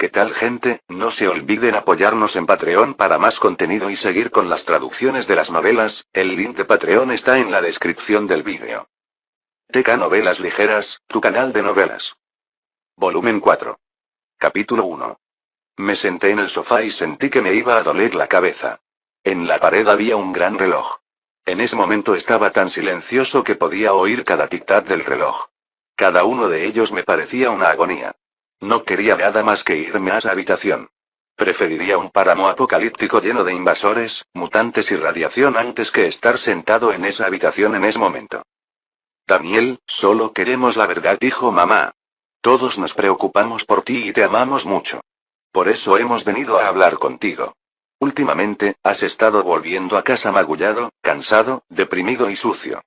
¿Qué tal, gente? No se olviden apoyarnos en Patreon para más contenido y seguir con las traducciones de las novelas. El link de Patreon está en la descripción del vídeo. TK Novelas Ligeras, tu canal de novelas. Volumen 4. Capítulo 1. Me senté en el sofá y sentí que me iba a doler la cabeza. En la pared había un gran reloj. En ese momento estaba tan silencioso que podía oír cada tic-tac del reloj. Cada uno de ellos me parecía una agonía. No quería nada más que irme a esa habitación. Preferiría un páramo apocalíptico lleno de invasores, mutantes y radiación antes que estar sentado en esa habitación en ese momento. Daniel, solo queremos la verdad, dijo mamá. Todos nos preocupamos por ti y te amamos mucho. Por eso hemos venido a hablar contigo. Últimamente, has estado volviendo a casa magullado, cansado, deprimido y sucio.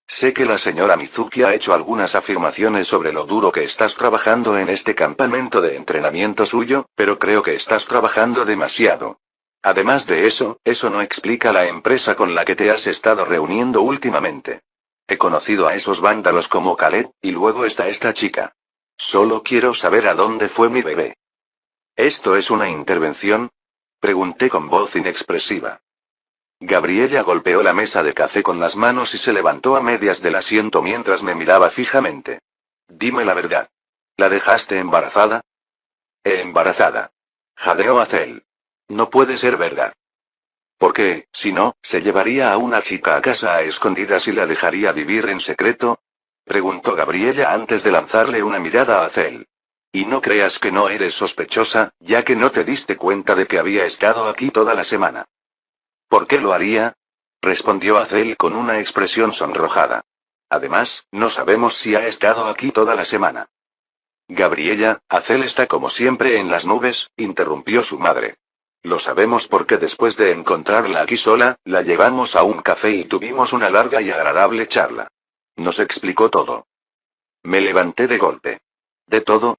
Sé que la señora Mizuki ha hecho algunas afirmaciones sobre lo duro que estás trabajando en este campamento de entrenamiento suyo, pero creo que estás trabajando demasiado. Además de eso no explica la empresa con la que te has estado reuniendo últimamente. He conocido a esos vándalos como Khaled, y luego está esta chica. Solo quiero saber a dónde fue mi bebé. ¿Esto es una intervención? Pregunté con voz inexpresiva. Gabriella golpeó la mesa de café con las manos y se levantó a medias del asiento mientras me miraba fijamente. Dime la verdad. ¿La dejaste embarazada? Embarazada. Jadeó Azel. No puede ser verdad. ¿Por qué, si no, se llevaría a una chica a casa a escondidas y la dejaría vivir en secreto? Preguntó Gabriella antes de lanzarle una mirada a Azel. Y no creas que no eres sospechosa, ya que no te diste cuenta de que había estado aquí toda la semana. ¿Por qué lo haría? Respondió Azel con una expresión sonrojada. Además, no sabemos si ha estado aquí toda la semana. Gabriella, Azel está como siempre en las nubes, interrumpió su madre. Lo sabemos porque después de encontrarla aquí sola, la llevamos a un café y tuvimos una larga y agradable charla. Nos explicó todo. Me levanté de golpe. ¿De todo?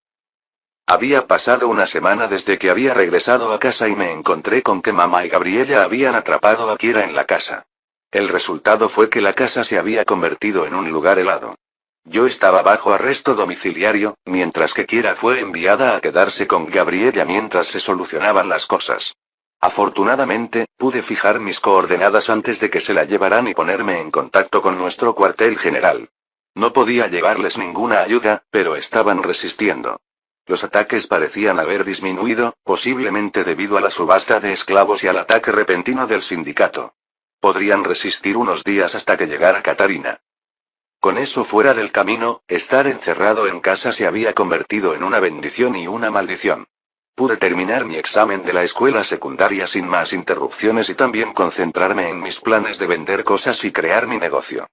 Había pasado una semana desde que había regresado a casa y me encontré con que mamá y Gabriella habían atrapado a Kira en la casa. El resultado fue que la casa se había convertido en un lugar helado. Yo estaba bajo arresto domiciliario, mientras que Kira fue enviada a quedarse con Gabriella mientras se solucionaban las cosas. Afortunadamente, pude fijar mis coordenadas antes de que se la llevaran y ponerme en contacto con nuestro cuartel general. No podía llevarles ninguna ayuda, pero estaban resistiendo. Los ataques parecían haber disminuido, posiblemente debido a la subasta de esclavos y al ataque repentino del sindicato. Podrían resistir unos días hasta que llegara Katarina. Con eso fuera del camino, estar encerrado en casa se había convertido en una bendición y una maldición. Pude terminar mi examen de la escuela secundaria sin más interrupciones y también concentrarme en mis planes de vender cosas y crear mi negocio.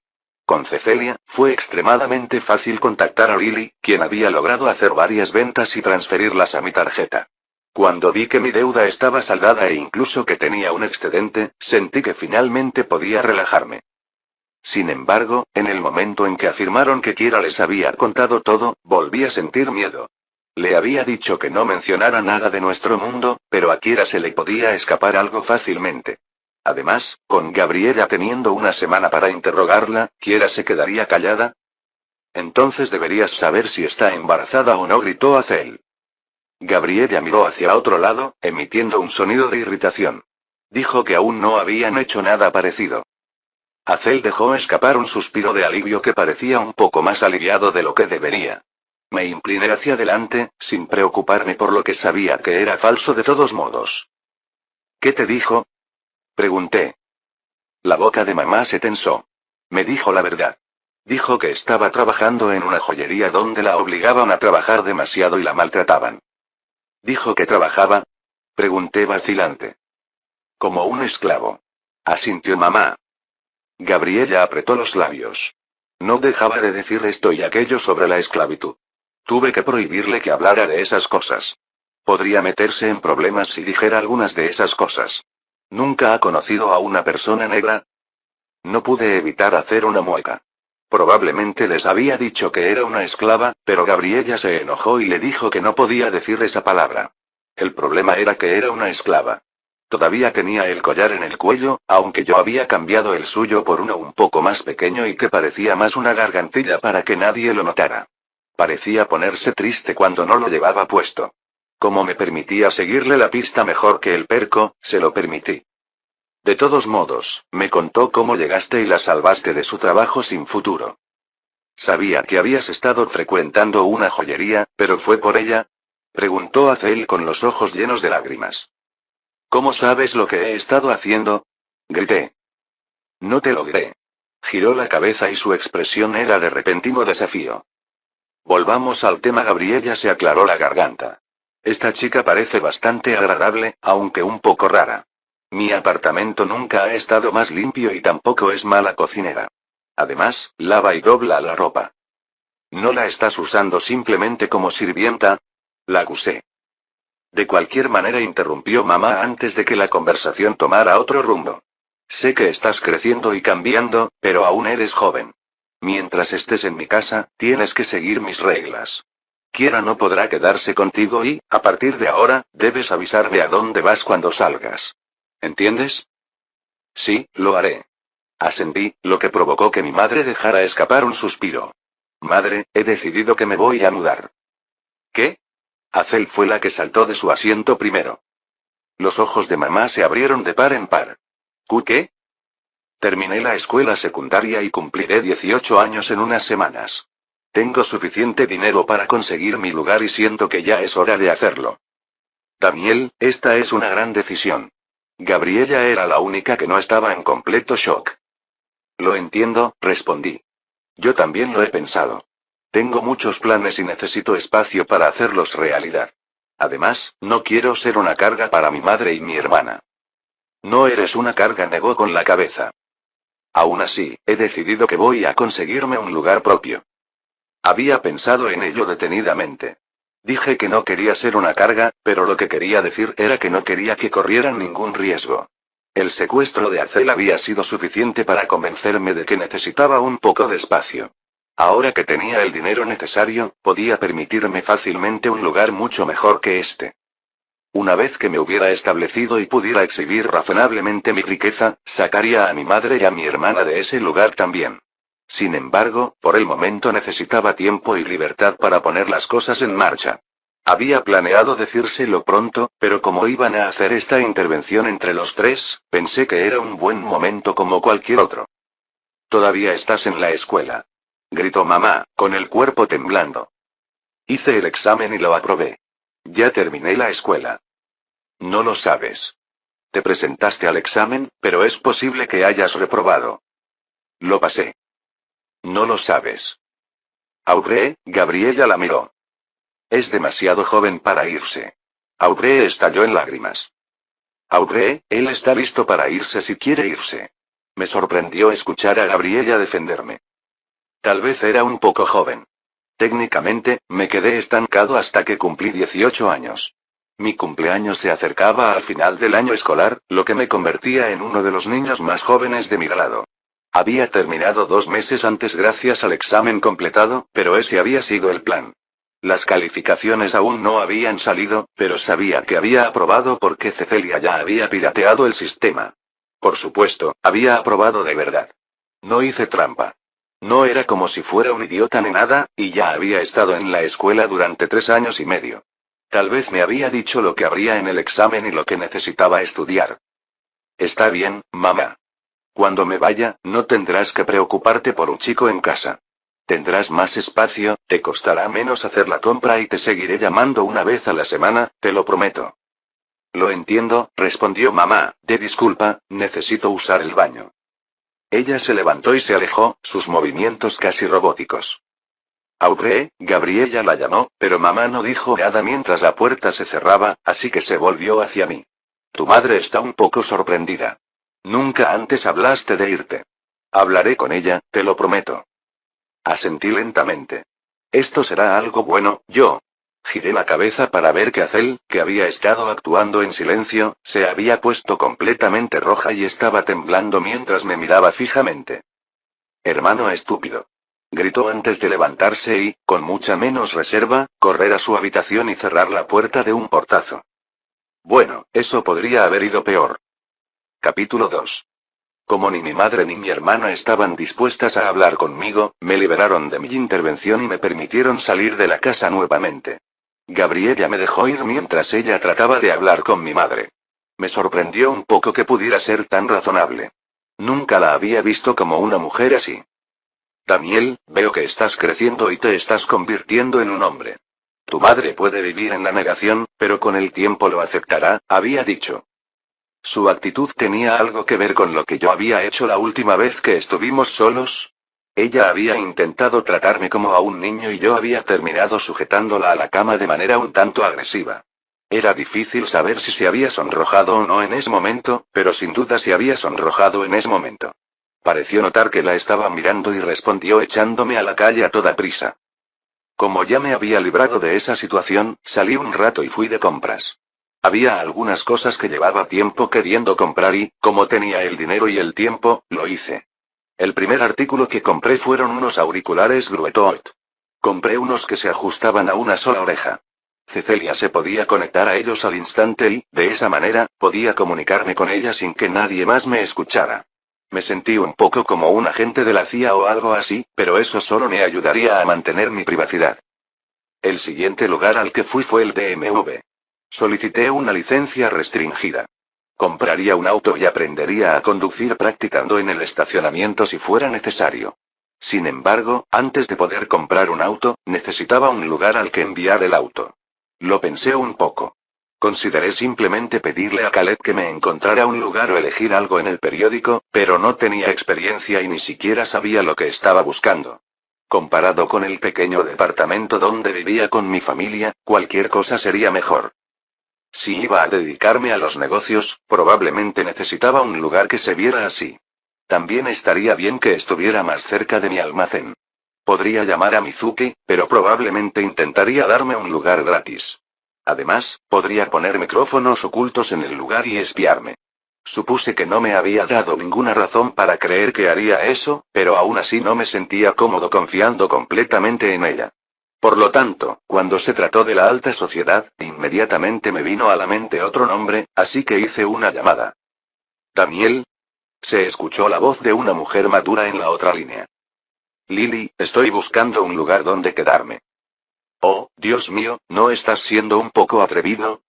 Con Cecilia, fue extremadamente fácil contactar a Lily, quien había logrado hacer varias ventas y transferirlas a mi tarjeta. Cuando vi que mi deuda estaba saldada e incluso que tenía un excedente, sentí que finalmente podía relajarme. Sin embargo, en el momento en que afirmaron que Kira les había contado todo, volví a sentir miedo. Le había dicho que no mencionara nada de nuestro mundo, pero a Kira se le podía escapar algo fácilmente. Además, con Gabriella teniendo una semana para interrogarla, ¿Kira se quedaría callada? Entonces deberías saber si está embarazada o no, gritó Azel. Gabriella miró hacia otro lado, emitiendo un sonido de irritación. Dijo que aún no habían hecho nada parecido. Azel dejó escapar un suspiro de alivio que parecía un poco más aliviado de lo que debería. Me incliné hacia adelante, sin preocuparme por lo que sabía que era falso de todos modos. ¿Qué te dijo? Pregunté. La boca de mamá se tensó. Me dijo la verdad. Dijo que estaba trabajando en una joyería donde la obligaban a trabajar demasiado y la maltrataban. ¿Dijo que trabajaba? Pregunté vacilante. Como un esclavo. Asintió mamá. Gabriella apretó los labios. No dejaba de decir esto y aquello sobre la esclavitud. Tuve que prohibirle que hablara de esas cosas. Podría meterse en problemas si dijera algunas de esas cosas. ¿Nunca ha conocido a una persona negra? No pude evitar hacer una mueca. Probablemente les había dicho que era una esclava, pero Gabriella se enojó y le dijo que no podía decir esa palabra. El problema era que era una esclava. Todavía tenía el collar en el cuello, aunque yo había cambiado el suyo por uno un poco más pequeño y que parecía más una gargantilla para que nadie lo notara. Parecía ponerse triste cuando no lo llevaba puesto. Como me permitía seguirle la pista mejor que el perco, se lo permití. De todos modos, me contó cómo llegaste y la salvaste de su trabajo sin futuro. Sabía que habías estado frecuentando una joyería, pero ¿fue por ella? Preguntó Azel con los ojos llenos de lágrimas. ¿Cómo sabes lo que he estado haciendo? Grité. No te lo diré. Giró la cabeza y su expresión era de repentino desafío. Volvamos al tema. Gabriela se aclaró la garganta. Esta chica parece bastante agradable, aunque un poco rara. Mi apartamento nunca ha estado más limpio y tampoco es mala cocinera. Además, lava y dobla la ropa. ¿No la estás usando simplemente como sirvienta? La acusé. De cualquier manera, interrumpió mamá antes de que la conversación tomara otro rumbo. Sé que estás creciendo y cambiando, pero aún eres joven. Mientras estés en mi casa, tienes que seguir mis reglas. Kiera no podrá quedarse contigo y, a partir de ahora, debes avisarme a dónde vas cuando salgas. ¿Entiendes? Sí, lo haré. Asentí, lo que provocó que mi madre dejara escapar un suspiro. Madre, he decidido que me voy a mudar. ¿Qué? Azel fue la que saltó de su asiento primero. Los ojos de mamá se abrieron de par en par. ¿Qué? Terminé la escuela secundaria y cumpliré 18 años en unas semanas. Tengo suficiente dinero para conseguir mi lugar y siento que ya es hora de hacerlo. Daniel, esta es una gran decisión. Gabriela era la única que no estaba en completo shock. Lo entiendo, respondí. Yo también lo he pensado. Tengo muchos planes y necesito espacio para hacerlos realidad. Además, no quiero ser una carga para mi madre y mi hermana. No eres una carga, negó con la cabeza. Aún así, he decidido que voy a conseguirme un lugar propio. Había pensado en ello detenidamente. Dije que no quería ser una carga, pero lo que quería decir era que no quería que corrieran ningún riesgo. El secuestro de Azel había sido suficiente para convencerme de que necesitaba un poco de espacio. Ahora que tenía el dinero necesario, podía permitirme fácilmente un lugar mucho mejor que este. Una vez que me hubiera establecido y pudiera exhibir razonablemente mi riqueza, sacaría a mi madre y a mi hermana de ese lugar también. Sin embargo, por el momento necesitaba tiempo y libertad para poner las cosas en marcha. Había planeado decírselo pronto, pero como iban a hacer esta intervención entre los tres, pensé que era un buen momento como cualquier otro. «Todavía estás en la escuela», gritó mamá, con el cuerpo temblando. Hice el examen y lo aprobé. Ya terminé la escuela. No lo sabes. Te presentaste al examen, pero es posible que hayas reprobado. Lo pasé. No lo sabes. Audrey, Gabriela la miró. Es demasiado joven para irse. Audrey estalló en lágrimas. Audrey, él está listo para irse si quiere irse. Me sorprendió escuchar a Gabriela defenderme. Tal vez era un poco joven. Técnicamente, me quedé estancado hasta que cumplí 18 años. Mi cumpleaños se acercaba al final del año escolar, lo que me convertía en uno de los niños más jóvenes de mi grado. Había terminado 2 meses antes gracias al examen completado, pero ese había sido el plan. Las calificaciones aún no habían salido, pero sabía que había aprobado porque Cecilia ya había pirateado el sistema. Por supuesto, había aprobado de verdad. No hice trampa. No era como si fuera un idiota ni nada, y ya había estado en la escuela durante 3 años y medio. Tal vez me había dicho lo que habría en el examen y lo que necesitaba estudiar. Está bien, mamá. Cuando me vaya, no tendrás que preocuparte por un chico en casa. Tendrás más espacio, te costará menos hacer la compra y te seguiré llamando una vez a la semana, te lo prometo. Lo entiendo, respondió mamá, disculpa, necesito usar el baño. Ella se levantó y se alejó, sus movimientos casi robóticos. Audrey, Gabriela la llamó, pero mamá no dijo nada mientras la puerta se cerraba, así que se volvió hacia mí. Tu madre está un poco sorprendida. Nunca antes hablaste de irte. Hablaré con ella, te lo prometo. Asentí lentamente. Esto será algo bueno, yo. Giré la cabeza para ver que Azel, que había estado actuando en silencio, se había puesto completamente roja y estaba temblando mientras me miraba fijamente. Hermano estúpido. Gritó antes de levantarse y, con mucha menos reserva, correr a su habitación y cerrar la puerta de un portazo. Bueno, eso podría haber ido peor. Capítulo 2. Como ni mi madre ni mi hermana estaban dispuestas a hablar conmigo, me liberaron de mi intervención y me permitieron salir de la casa nuevamente. Gabriela me dejó ir mientras ella trataba de hablar con mi madre. Me sorprendió un poco que pudiera ser tan razonable. Nunca la había visto como una mujer así. Daniel, veo que estás creciendo y te estás convirtiendo en un hombre. Tu madre puede vivir en la negación, pero con el tiempo lo aceptará, había dicho. Su actitud tenía algo que ver con lo que yo había hecho la última vez que estuvimos solos. Ella había intentado tratarme como a un niño y yo había terminado sujetándola a la cama de manera un tanto agresiva. Era difícil saber si se había sonrojado o no en ese momento, pero sin duda se había sonrojado en ese momento. Pareció notar que la estaba mirando y respondió echándome a la calle a toda prisa. Como ya me había librado de esa situación, salí un rato y fui de compras. Había algunas cosas que llevaba tiempo queriendo comprar y, como tenía el dinero y el tiempo, lo hice. El primer artículo que compré fueron unos auriculares Bluetooth. Compré unos que se ajustaban a una sola oreja. Cecilia se podía conectar a ellos al instante y, de esa manera, podía comunicarme con ella sin que nadie más me escuchara. Me sentí un poco como un agente de la CIA o algo así, pero eso solo me ayudaría a mantener mi privacidad. El siguiente lugar al que fui fue el DMV. Solicité una licencia restringida. Compraría un auto y aprendería a conducir practicando en el estacionamiento si fuera necesario. Sin embargo, antes de poder comprar un auto, necesitaba un lugar al que enviar el auto. Lo pensé un poco. Consideré simplemente pedirle a Khaled que me encontrara un lugar o elegir algo en el periódico, pero no tenía experiencia y ni siquiera sabía lo que estaba buscando. Comparado con el pequeño departamento donde vivía con mi familia, cualquier cosa sería mejor. Si iba a dedicarme a los negocios, probablemente necesitaba un lugar que se viera así. También estaría bien que estuviera más cerca de mi almacén. Podría llamar a Mizuki, pero probablemente intentaría darme un lugar gratis. Además, podría poner micrófonos ocultos en el lugar y espiarme. Supuse que no me había dado ninguna razón para creer que haría eso, pero aún así no me sentía cómodo confiando completamente en ella. Por lo tanto, cuando se trató de la alta sociedad, inmediatamente me vino a la mente otro nombre, así que hice una llamada. ¿Daniel? Se escuchó la voz de una mujer madura en la otra línea. Lily, estoy buscando un lugar donde quedarme. Oh, Dios mío, ¿no estás siendo un poco atrevido?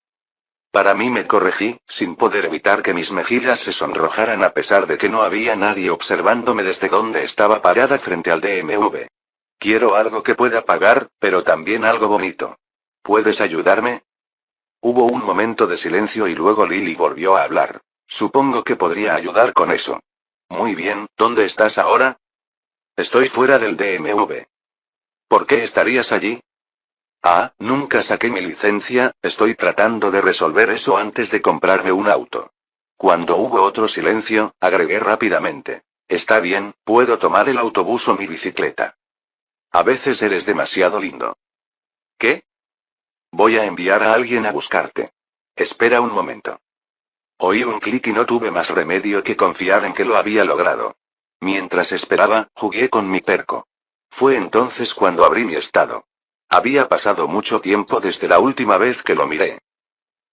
Para mí me corregí, sin poder evitar que mis mejillas se sonrojaran a pesar de que no había nadie observándome desde donde estaba parada frente al DMV. Quiero algo que pueda pagar, pero también algo bonito. ¿Puedes ayudarme? Hubo un momento de silencio y luego Lily volvió a hablar. Supongo que podría ayudar con eso. Muy bien, ¿dónde estás ahora? Estoy fuera del DMV. ¿Por qué estarías allí? Ah, nunca saqué mi licencia, estoy tratando de resolver eso antes de comprarme un auto. Cuando hubo otro silencio, agregué rápidamente. Está bien, puedo tomar el autobús o mi bicicleta. A veces eres demasiado lindo. ¿Qué? Voy a enviar a alguien a buscarte. Espera un momento. Oí un clic y no tuve más remedio que confiar en que lo había logrado. Mientras esperaba, jugué con mi perco. Fue entonces cuando abrí mi estado. Había pasado mucho tiempo desde la última vez que lo miré.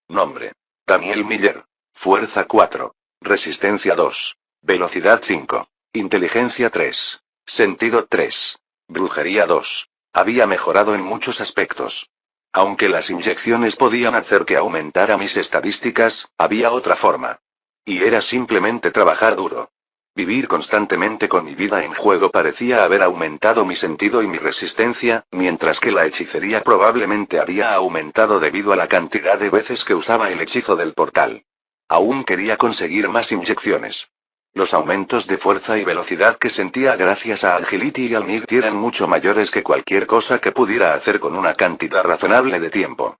Nombre. Daniel Miller. Fuerza 4. Resistencia 2. Velocidad 5. Inteligencia 3. Sentido 3. Brujería 2. Había mejorado en muchos aspectos. Aunque las inyecciones podían hacer que aumentara mis estadísticas, había otra forma. Y era simplemente trabajar duro. Vivir constantemente con mi vida en juego parecía haber aumentado mi sentido y mi resistencia, mientras que la hechicería probablemente había aumentado debido a la cantidad de veces que usaba el hechizo del portal. Aún quería conseguir más inyecciones. Los aumentos de fuerza y velocidad que sentía gracias a Agility y al MIG eran mucho mayores que cualquier cosa que pudiera hacer con una cantidad razonable de tiempo.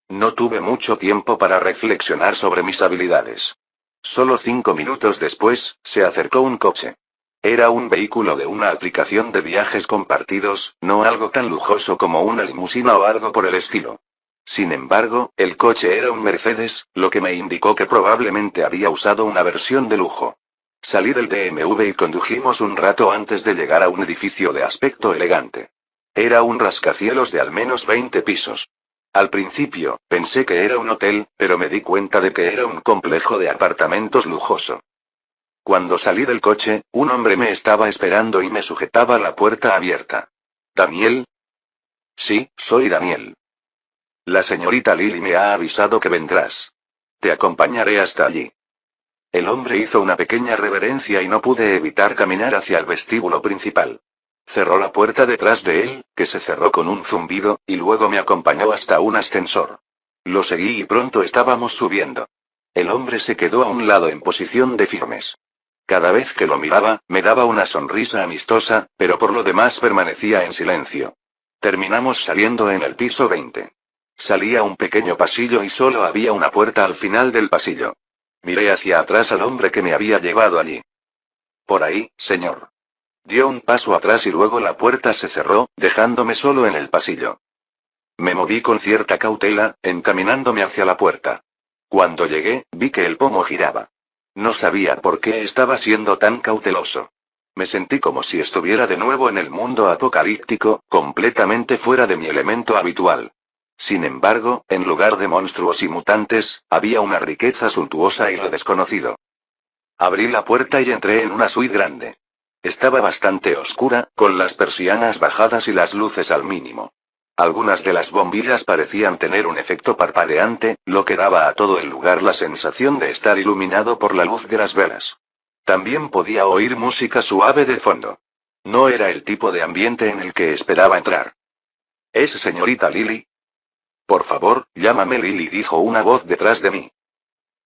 No tuve mucho tiempo para reflexionar sobre mis habilidades. Solo 5 minutos después, se acercó un coche. Era un vehículo de una aplicación de viajes compartidos, no algo tan lujoso como una limusina o algo por el estilo. Sin embargo, el coche era un Mercedes, lo que me indicó que probablemente había usado una versión de lujo. Salí del DMV y condujimos un rato antes de llegar a un edificio de aspecto elegante. Era un rascacielos de al menos 20 pisos. Al principio, pensé que era un hotel, pero me di cuenta de que era un complejo de apartamentos lujoso. Cuando salí del coche, un hombre me estaba esperando y me sujetaba la puerta abierta. ¿Daniel? Sí, soy Daniel. La señorita Lily me ha avisado que vendrás. Te acompañaré hasta allí. El hombre hizo una pequeña reverencia y no pude evitar caminar hacia el vestíbulo principal. Cerró la puerta detrás de él, que se cerró con un zumbido, y luego me acompañó hasta un ascensor. Lo seguí y pronto estábamos subiendo. El hombre se quedó a un lado en posición de firmes. Cada vez que lo miraba, me daba una sonrisa amistosa, pero por lo demás permanecía en silencio. Terminamos saliendo en el piso 20. Salí a un pequeño pasillo y solo había una puerta al final del pasillo. Miré hacia atrás al hombre que me había llevado allí. Por ahí, señor. Dio un paso atrás y luego la puerta se cerró, dejándome solo en el pasillo. Me moví con cierta cautela, encaminándome hacia la puerta. Cuando llegué, vi que el pomo giraba. No sabía por qué estaba siendo tan cauteloso. Me sentí como si estuviera de nuevo en el mundo apocalíptico, completamente fuera de mi elemento habitual. Sin embargo, en lugar de monstruos y mutantes, había una riqueza suntuosa y lo desconocido. Abrí la puerta y entré en una suite grande. Estaba bastante oscura, con las persianas bajadas y las luces al mínimo. Algunas de las bombillas parecían tener un efecto parpadeante, lo que daba a todo el lugar la sensación de estar iluminado por la luz de las velas. También podía oír música suave de fondo. No era el tipo de ambiente en el que esperaba entrar. ¿Es señorita Lily? Por favor, llámame Lily, dijo una voz detrás de mí.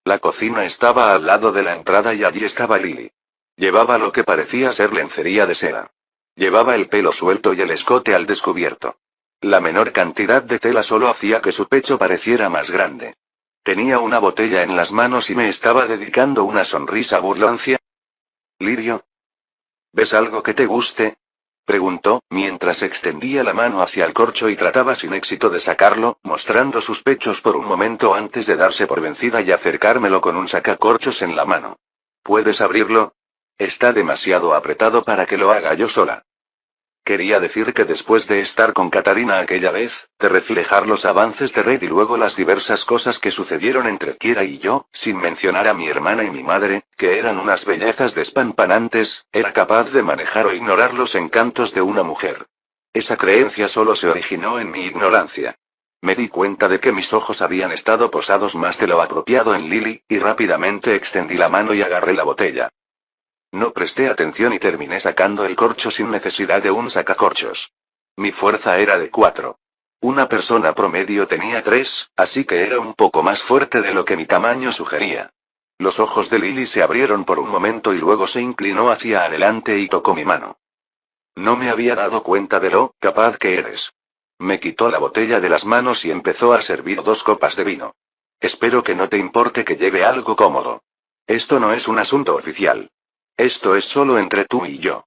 La cocina estaba al lado de la entrada y allí estaba Lily. Llevaba lo que parecía ser lencería de seda. Llevaba el pelo suelto y el escote al descubierto. La menor cantidad de tela solo hacía que su pecho pareciera más grande. Tenía una botella en las manos y me estaba dedicando una sonrisa burloncia. ¿Lirio? ¿Ves algo que te guste? Preguntó, mientras extendía la mano hacia el corcho y trataba sin éxito de sacarlo, mostrando sus pechos por un momento antes de darse por vencida y acercármelo con un sacacorchos en la mano. ¿Puedes abrirlo? Está demasiado apretado para que lo haga yo sola. Quería decir que después de estar con Katarina aquella vez, de reflejar los avances de Red y luego las diversas cosas que sucedieron entre Kira y yo, sin mencionar a mi hermana y mi madre, que eran unas bellezas despampanantes, era capaz de manejar o ignorar los encantos de una mujer. Esa creencia solo se originó en mi ignorancia. Me di cuenta de que mis ojos habían estado posados más de lo apropiado en Lily, y rápidamente extendí la mano y agarré la botella. No presté atención y terminé sacando el corcho sin necesidad de un sacacorchos. Mi fuerza era de 4. Una persona promedio tenía 3, así que era un poco más fuerte de lo que mi tamaño sugería. Los ojos de Lily se abrieron por un momento y luego se inclinó hacia adelante y tocó mi mano. No me había dado cuenta de lo capaz que eres. Me quitó la botella de las manos y empezó a servir 2 copas de vino. Espero que no te importe que lleve algo cómodo. Esto no es un asunto oficial. Esto es solo entre tú y yo.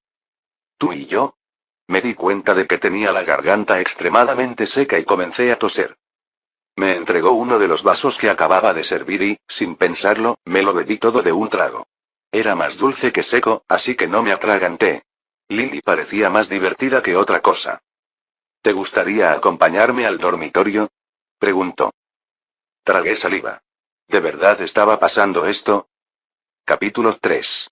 ¿Tú y yo? Me di cuenta de que tenía la garganta extremadamente seca y comencé a toser. Me entregó uno de los vasos que acababa de servir y, sin pensarlo, me lo bebí todo de un trago. Era más dulce que seco, así que no me atraganté. Lily parecía más divertida que otra cosa. ¿Te gustaría acompañarme al dormitorio? Preguntó. Tragué saliva. ¿De verdad estaba pasando esto? Capítulo 3.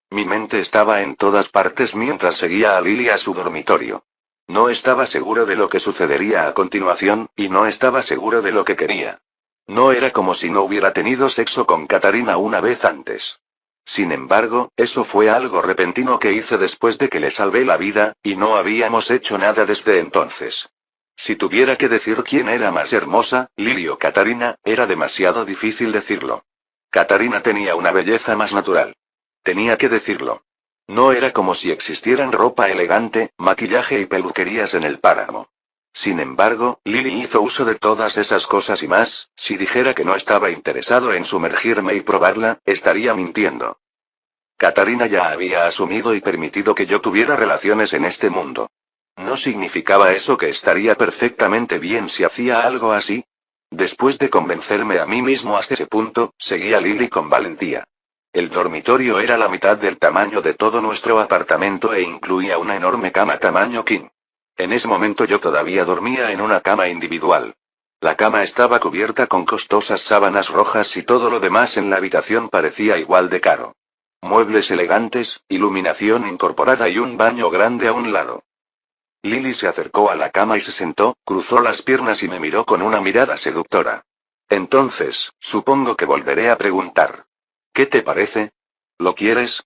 Mi mente estaba en todas partes mientras seguía a Lily a su dormitorio. No estaba seguro de lo que sucedería a continuación, y no estaba seguro de lo que quería. No era como si no hubiera tenido sexo con Katarina una vez antes. Sin embargo, eso fue algo repentino que hice después de que le salvé la vida, y no habíamos hecho nada desde entonces. Si tuviera que decir quién era más hermosa, Lily o Katarina, era demasiado difícil decirlo. Katarina tenía una belleza más natural. Tenía que decirlo. No era como si existieran ropa elegante, maquillaje y peluquerías en el páramo. Sin embargo, Lily hizo uso de todas esas cosas y más. Si dijera que no estaba interesado en sumergirme y probarla, estaría mintiendo. Katarina ya había asumido y permitido que yo tuviera relaciones en este mundo. ¿No significaba eso que estaría perfectamente bien si hacía algo así? Después de convencerme a mí mismo hasta ese punto, seguí a Lily con valentía. El dormitorio era la mitad del tamaño de todo nuestro apartamento e incluía una enorme cama tamaño king. En ese momento yo todavía dormía en una cama individual. La cama estaba cubierta con costosas sábanas rojas y todo lo demás en la habitación parecía igual de caro. Muebles elegantes, iluminación incorporada y un baño grande a un lado. Lily se acercó a la cama y se sentó, cruzó las piernas y me miró con una mirada seductora. Entonces, supongo que volveré a preguntar. ¿Qué te parece? ¿Lo quieres?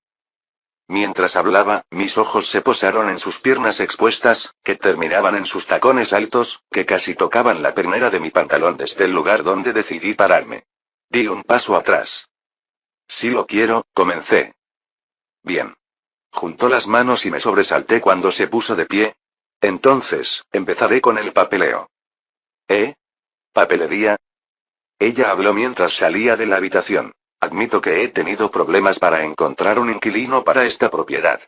Mientras hablaba, mis ojos se posaron en sus piernas expuestas, que terminaban en sus tacones altos, que casi tocaban la pernera de mi pantalón desde el lugar donde decidí pararme. Di un paso atrás. Si lo quiero, comencé. Bien. Juntó las manos y me sobresalté cuando se puso de pie. Entonces, empezaré con el papeleo. ¿Eh? ¿Papelería? Ella habló mientras salía de la habitación. Admito que he tenido problemas para encontrar un inquilino para esta propiedad.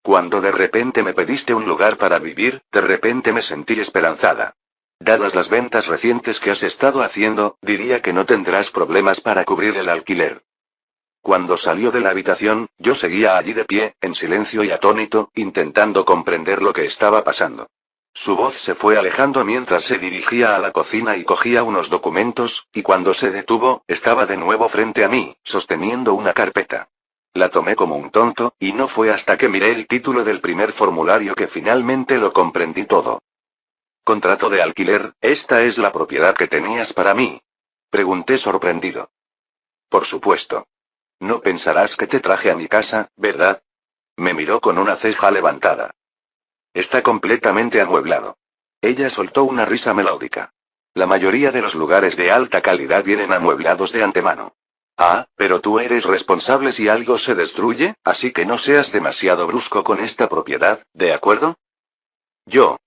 Cuando de repente me pediste un lugar para vivir, de repente me sentí esperanzada. Dadas las ventas recientes que has estado haciendo, diría que no tendrás problemas para cubrir el alquiler. Cuando salió de la habitación, yo seguía allí de pie, en silencio y atónito, intentando comprender lo que estaba pasando. Su voz se fue alejando mientras se dirigía a la cocina y cogía unos documentos, y cuando se detuvo, estaba de nuevo frente a mí, sosteniendo una carpeta. La tomé como un tonto, y no fue hasta que miré el título del primer formulario que finalmente lo comprendí todo. Contrato de alquiler, ¿esta es la propiedad que tenías para mí? Pregunté sorprendido. Por supuesto. No pensarás que te traje a mi casa, ¿verdad? Me miró con una ceja levantada. Está completamente amueblado. Ella soltó una risa melódica. La mayoría de los lugares de alta calidad vienen amueblados de antemano. Ah, pero tú eres responsable si algo se destruye, así que no seas demasiado brusco con esta propiedad, ¿de acuerdo?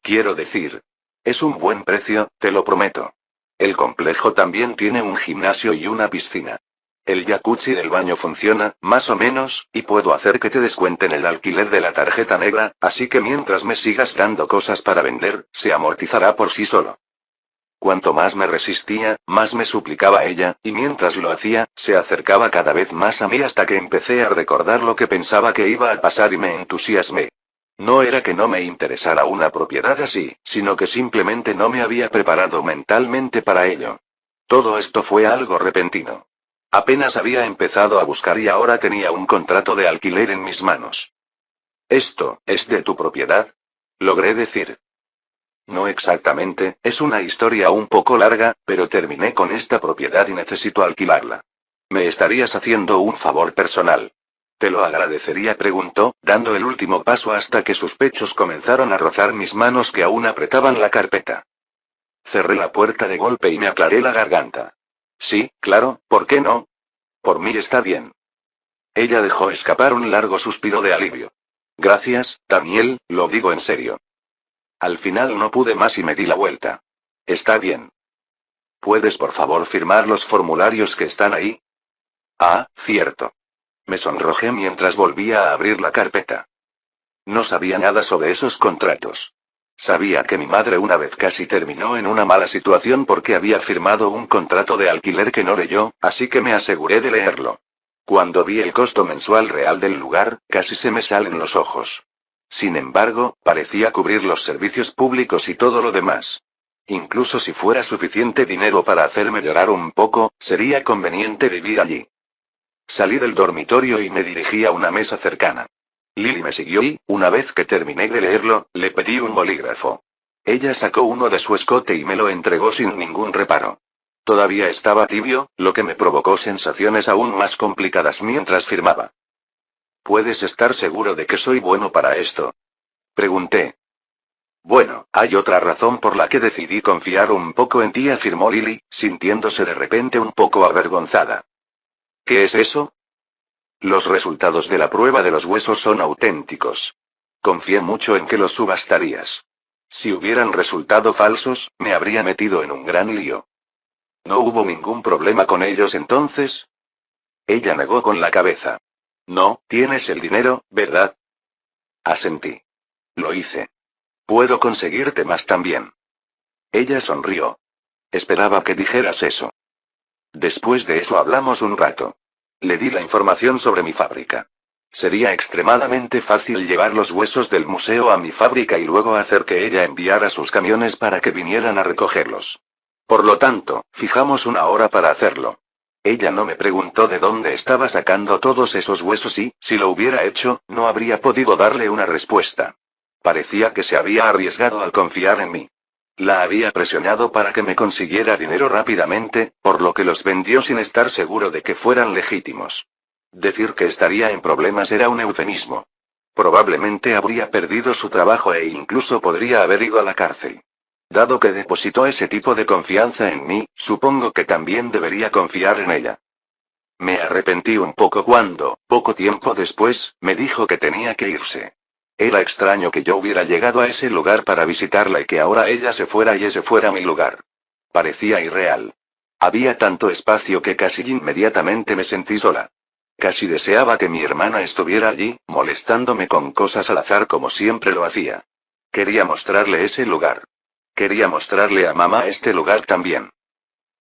Quiero decir. Es un buen precio, te lo prometo. El complejo también tiene un gimnasio y una piscina. El jacuzzi del baño funciona, más o menos, y puedo hacer que te descuenten el alquiler de la tarjeta negra, así que mientras me sigas dando cosas para vender, se amortizará por sí solo. Cuanto más me resistía, más me suplicaba ella, y mientras lo hacía, se acercaba cada vez más a mí hasta que empecé a recordar lo que pensaba que iba a pasar y me entusiasmé. No era que no me interesara una propiedad así, sino que simplemente no me había preparado mentalmente para ello. Todo esto fue algo repentino. Apenas había empezado a buscar y ahora tenía un contrato de alquiler en mis manos. ¿Esto es de tu propiedad? Logré decir. No exactamente, es una historia un poco larga, pero terminé con esta propiedad y necesito alquilarla. ¿Me estarías haciendo un favor personal? Te lo agradecería, preguntó, dando el último paso hasta que sus pechos comenzaron a rozar mis manos que aún apretaban la carpeta. Cerré la puerta de golpe y me aclaré la garganta. Sí, claro, ¿por qué no? Por mí está bien. Ella dejó escapar un largo suspiro de alivio. Gracias, Daniel, lo digo en serio. Al final no pude más y me di la vuelta. Está bien. ¿Puedes por favor firmar los formularios que están ahí? Ah, cierto. Me sonrojé mientras volvía a abrir la carpeta. No sabía nada sobre esos contratos. Sabía que mi madre una vez casi terminó en una mala situación porque había firmado un contrato de alquiler que no leyó, así que me aseguré de leerlo. Cuando vi el costo mensual real del lugar, casi se me salen los ojos. Sin embargo, parecía cubrir los servicios públicos y todo lo demás. Incluso si fuera suficiente dinero para hacerme llorar un poco, sería conveniente vivir allí. Salí del dormitorio y me dirigí a una mesa cercana. Lily me siguió y, una vez que terminé de leerlo, le pedí un bolígrafo. Ella sacó uno de su escote y me lo entregó sin ningún reparo. Todavía estaba tibio, lo que me provocó sensaciones aún más complicadas mientras firmaba. ¿Puedes estar seguro de que soy bueno para esto? Pregunté. Bueno, hay otra razón por la que decidí confiar un poco en ti, afirmó Lily, sintiéndose de repente un poco avergonzada. ¿Qué es eso? Los resultados de la prueba de los huesos son auténticos. Confié mucho en que los subastarías. Si hubieran resultado falsos, me habría metido en un gran lío. ¿No hubo ningún problema con ellos entonces? Ella negó con la cabeza. No, tienes el dinero, ¿verdad? Asentí. Lo hice. Puedo conseguirte más también. Ella sonrió. Esperaba que dijeras eso. Después de eso hablamos un rato. Le di la información sobre mi fábrica. Sería extremadamente fácil llevar los huesos del museo a mi fábrica y luego hacer que ella enviara sus camiones para que vinieran a recogerlos. Por lo tanto, fijamos una hora para hacerlo. Ella no me preguntó de dónde estaba sacando todos esos huesos y, si lo hubiera hecho, no habría podido darle una respuesta. Parecía que se había arriesgado al confiar en mí. La había presionado para que me consiguiera dinero rápidamente, por lo que los vendió sin estar seguro de que fueran legítimos. Decir que estaría en problemas era un eufemismo. Probablemente habría perdido su trabajo e incluso podría haber ido a la cárcel. Dado que depositó ese tipo de confianza en mí, supongo que también debería confiar en ella. Me arrepentí un poco cuando, poco tiempo después, me dijo que tenía que irse. Era extraño que yo hubiera llegado a ese lugar para visitarla y que ahora ella se fuera y ese fuera mi lugar. Parecía irreal. Había tanto espacio que casi inmediatamente me sentí sola. Casi deseaba que mi hermana estuviera allí, molestándome con cosas al azar como siempre lo hacía. Quería mostrarle ese lugar. Quería mostrarle a mamá este lugar también.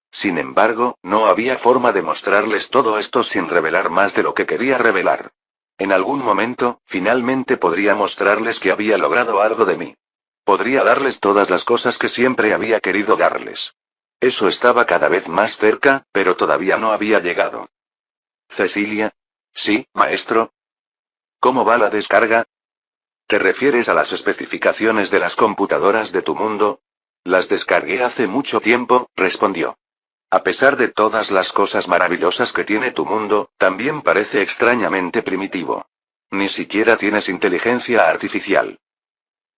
Sin embargo, no había forma de mostrarles todo esto sin revelar más de lo que quería revelar. En algún momento, finalmente podría mostrarles que había logrado algo de mí. Podría darles todas las cosas que siempre había querido darles. Eso estaba cada vez más cerca, pero todavía no había llegado. Cecilia. Sí, maestro. ¿Cómo va la descarga? ¿Te refieres a las especificaciones de las computadoras de tu mundo? Las descargué hace mucho tiempo, respondió. A pesar de todas las cosas maravillosas que tiene tu mundo, también parece extrañamente primitivo. Ni siquiera tienes inteligencia artificial.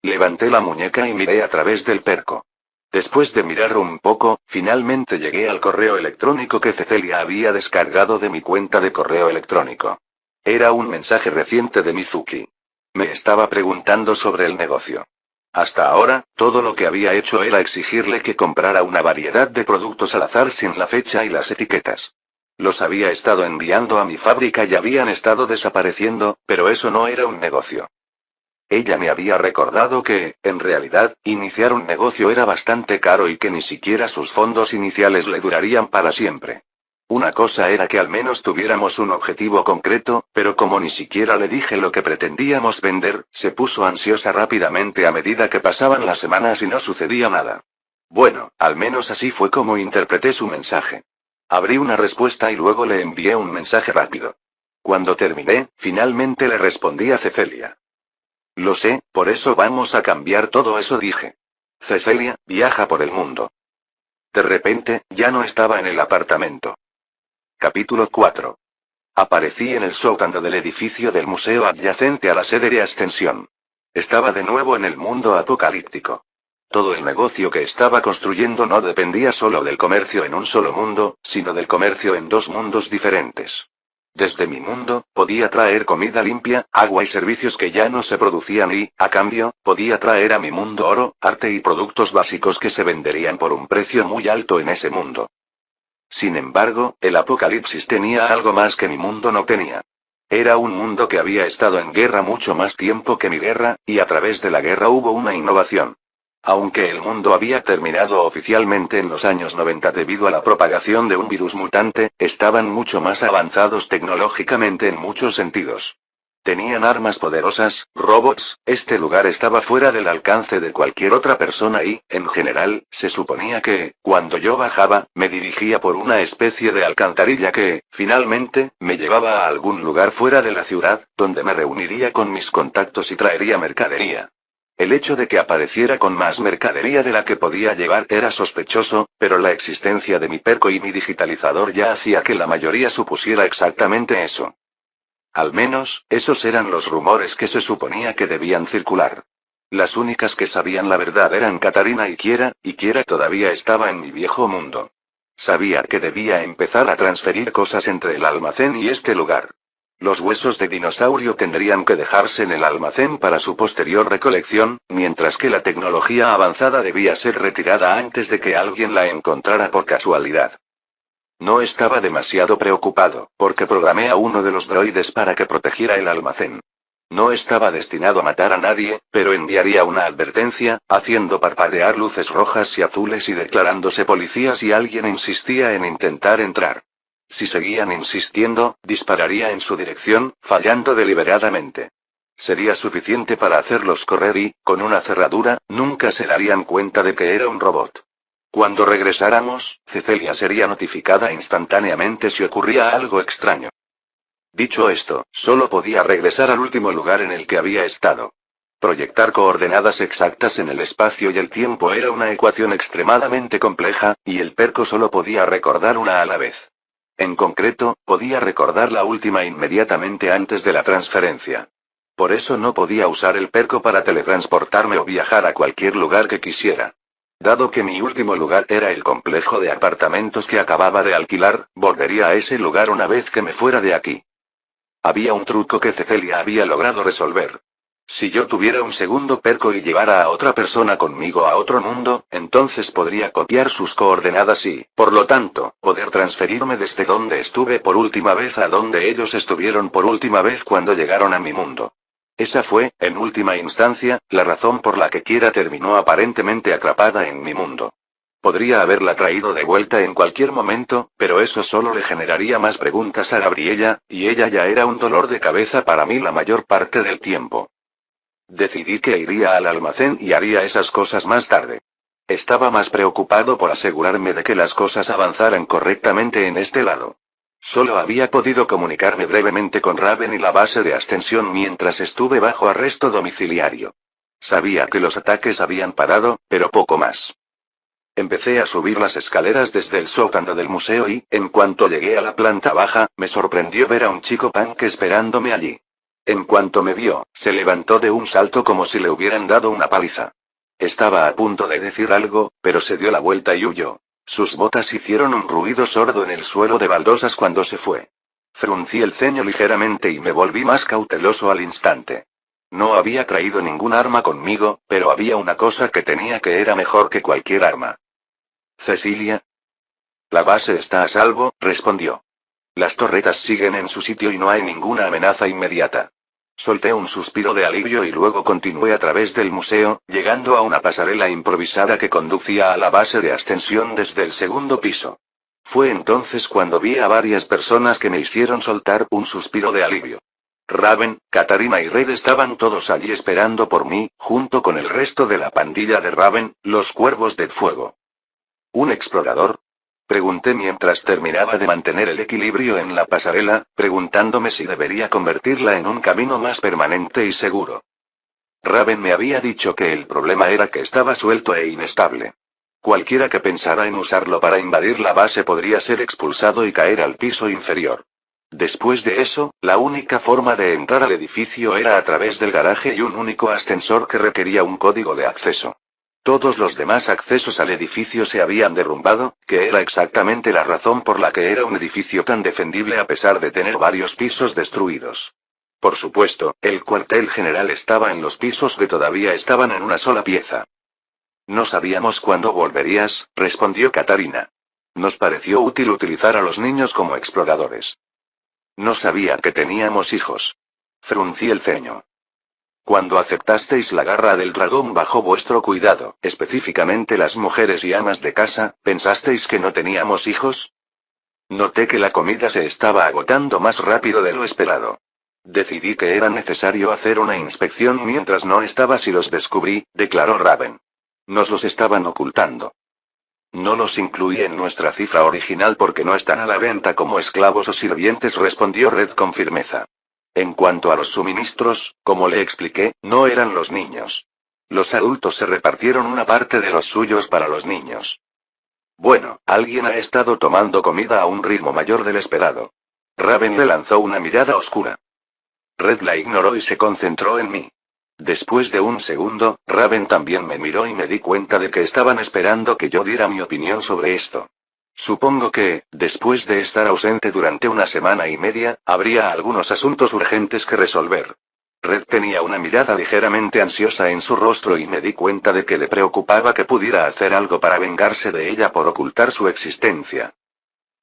Levanté la muñeca y miré a través del perco. Después de mirar un poco, finalmente llegué al correo electrónico que Cecilia había descargado de mi cuenta de correo electrónico. Era un mensaje reciente de Mizuki. Me estaba preguntando sobre el negocio. Hasta ahora, todo lo que había hecho era exigirle que comprara una variedad de productos al azar sin la fecha y las etiquetas. Los había estado enviando a mi fábrica y habían estado desapareciendo, pero eso no era un negocio. Ella me había recordado que, en realidad, iniciar un negocio era bastante caro y que ni siquiera sus fondos iniciales le durarían para siempre. Una cosa era que al menos tuviéramos un objetivo concreto, pero como ni siquiera le dije lo que pretendíamos vender, se puso ansiosa rápidamente a medida que pasaban las semanas y no sucedía nada. Bueno, al menos así fue como interpreté su mensaje. Abrí una respuesta y luego le envié un mensaje rápido. Cuando terminé, finalmente le respondí a Cecilia. Lo sé, por eso vamos a cambiar todo eso, dije. Cecilia, viaja por el mundo. De repente, ya no estaba en el apartamento. Capítulo 4. Aparecí en el sótano del edificio del museo adyacente a la sede de Ascensión. Estaba de nuevo en el mundo apocalíptico. Todo el negocio que estaba construyendo no dependía solo del comercio en un solo mundo, sino del comercio en dos mundos diferentes. Desde mi mundo, podía traer comida limpia, agua y servicios que ya no se producían y, a cambio, podía traer a mi mundo oro, arte y productos básicos que se venderían por un precio muy alto en ese mundo. Sin embargo, el apocalipsis tenía algo más que mi mundo no tenía. Era un mundo que había estado en guerra mucho más tiempo que mi guerra, y a través de la guerra hubo una innovación. Aunque el mundo había terminado oficialmente en los años 90 debido a la propagación de un virus mutante, estaban mucho más avanzados tecnológicamente en muchos sentidos. Tenían armas poderosas, robots, este lugar estaba fuera del alcance de cualquier otra persona y, en general, se suponía que, cuando yo bajaba, me dirigía por una especie de alcantarilla que, finalmente, me llevaba a algún lugar fuera de la ciudad, donde me reuniría con mis contactos y traería mercadería. El hecho de que apareciera con más mercadería de la que podía llevar era sospechoso, pero la existencia de mi perco y mi digitalizador ya hacía que la mayoría supusiera exactamente eso. Al menos, esos eran los rumores que se suponía que debían circular. Las únicas que sabían la verdad eran Katarina y Kiera todavía estaba en mi viejo mundo. Sabía que debía empezar a transferir cosas entre el almacén y este lugar. Los huesos de dinosaurio tendrían que dejarse en el almacén para su posterior recolección, mientras que la tecnología avanzada debía ser retirada antes de que alguien la encontrara por casualidad. No estaba demasiado preocupado, porque programé a uno de los droides para que protegiera el almacén. No estaba destinado a matar a nadie, pero enviaría una advertencia, haciendo parpadear luces rojas y azules y declarándose policía si alguien insistía en intentar entrar. Si seguían insistiendo, dispararía en su dirección, fallando deliberadamente. Sería suficiente para hacerlos correr y, con una cerradura, nunca se darían cuenta de que era un robot. Cuando regresáramos, Cecilia sería notificada instantáneamente si ocurría algo extraño. Dicho esto, solo podía regresar al último lugar en el que había estado. Proyectar coordenadas exactas en el espacio y el tiempo era una ecuación extremadamente compleja, y el perco solo podía recordar una a la vez. En concreto, podía recordar la última inmediatamente antes de la transferencia. Por eso no podía usar el perco para teletransportarme o viajar a cualquier lugar que quisiera. Dado que mi último lugar era el complejo de apartamentos que acababa de alquilar, volvería a ese lugar una vez que me fuera de aquí. Había un truco que Cecilia había logrado resolver. Si yo tuviera un segundo perco y llevara a otra persona conmigo a otro mundo, entonces podría copiar sus coordenadas y, por lo tanto, poder transferirme desde donde estuve por última vez a donde ellos estuvieron por última vez cuando llegaron a mi mundo. Esa fue, en última instancia, la razón por la que Kiera terminó aparentemente atrapada en mi mundo. Podría haberla traído de vuelta en cualquier momento, pero eso solo le generaría más preguntas a Gabriella, y ella ya era un dolor de cabeza para mí la mayor parte del tiempo. Decidí que iría al almacén y haría esas cosas más tarde. Estaba más preocupado por asegurarme de que las cosas avanzaran correctamente en este lado. Solo había podido comunicarme brevemente con Raven y la base de ascensión mientras estuve bajo arresto domiciliario. Sabía que los ataques habían parado, pero poco más. Empecé a subir las escaleras desde el sótano del museo y, en cuanto llegué a la planta baja, me sorprendió ver a un chico punk esperándome allí. En cuanto me vio, se levantó de un salto como si le hubieran dado una paliza. Estaba a punto de decir algo, pero se dio la vuelta y huyó. Sus botas hicieron un ruido sordo en el suelo de baldosas cuando se fue. Fruncí el ceño ligeramente y me volví más cauteloso al instante. No había traído ningún arma conmigo, pero había una cosa que tenía que era mejor que cualquier arma. Cecilia. La base está a salvo, respondió. Las torretas siguen en su sitio y no hay ninguna amenaza inmediata. Solté un suspiro de alivio y luego continué a través del museo, llegando a una pasarela improvisada que conducía a la base de ascensión desde el segundo piso. Fue entonces cuando vi a varias personas que me hicieron soltar un suspiro de alivio. Raven, Katarina y Red estaban todos allí esperando por mí, junto con el resto de la pandilla de Raven, los Cuervos de Fuego. ¿Un explorador? Pregunté mientras terminaba de mantener el equilibrio en la pasarela, preguntándome si debería convertirla en un camino más permanente y seguro. Raven me había dicho que el problema era que estaba suelto e inestable. Cualquiera que pensara en usarlo para invadir la base podría ser expulsado y caer al piso inferior. Después de eso, la única forma de entrar al edificio era a través del garaje y un único ascensor que requería un código de acceso. Todos los demás accesos al edificio se habían derrumbado, que era exactamente la razón por la que era un edificio tan defendible a pesar de tener varios pisos destruidos. Por supuesto, el cuartel general estaba en los pisos que todavía estaban en una sola pieza. No sabíamos cuándo volverías, respondió Katarina. Nos pareció útil utilizar a los niños como exploradores. No sabía que teníamos hijos. Fruncí el ceño. Cuando aceptasteis la garra del dragón bajo vuestro cuidado, específicamente las mujeres y amas de casa, ¿pensasteis que no teníamos hijos? Noté que la comida se estaba agotando más rápido de lo esperado. Decidí que era necesario hacer una inspección mientras no estabas y los descubrí, declaró Raven. Nos los estaban ocultando. No los incluí en nuestra cifra original porque no están a la venta como esclavos o sirvientes, respondió Red con firmeza. En cuanto a los suministros, como le expliqué, no eran los niños. Los adultos se repartieron una parte de los suyos para los niños. Bueno, alguien ha estado tomando comida a un ritmo mayor del esperado. Raven le lanzó una mirada oscura. Red la ignoró y se concentró en mí. Después de un segundo, Raven también me miró y me di cuenta de que estaban esperando que yo diera mi opinión sobre esto. Supongo que, después de estar ausente durante una semana y media, habría algunos asuntos urgentes que resolver. Red tenía una mirada ligeramente ansiosa en su rostro y me di cuenta de que le preocupaba que pudiera hacer algo para vengarse de ella por ocultar su existencia.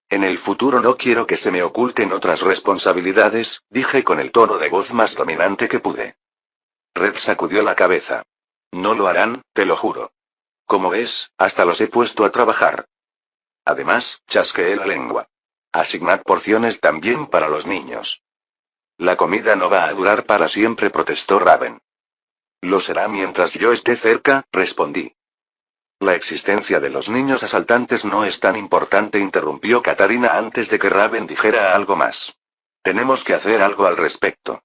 En el futuro no quiero que se me oculten otras responsabilidades, dije con el tono de voz más dominante que pude. Red sacudió la cabeza. No lo harán, te lo juro. Como ves, hasta los he puesto a trabajar. Además, chasqueé la lengua. Asignad porciones también para los niños. La comida no va a durar para siempre, protestó Raven. Lo será mientras yo esté cerca, respondí. La existencia de los niños asaltantes no es tan importante, interrumpió Katarina antes de que Raven dijera algo más. Tenemos que hacer algo al respecto.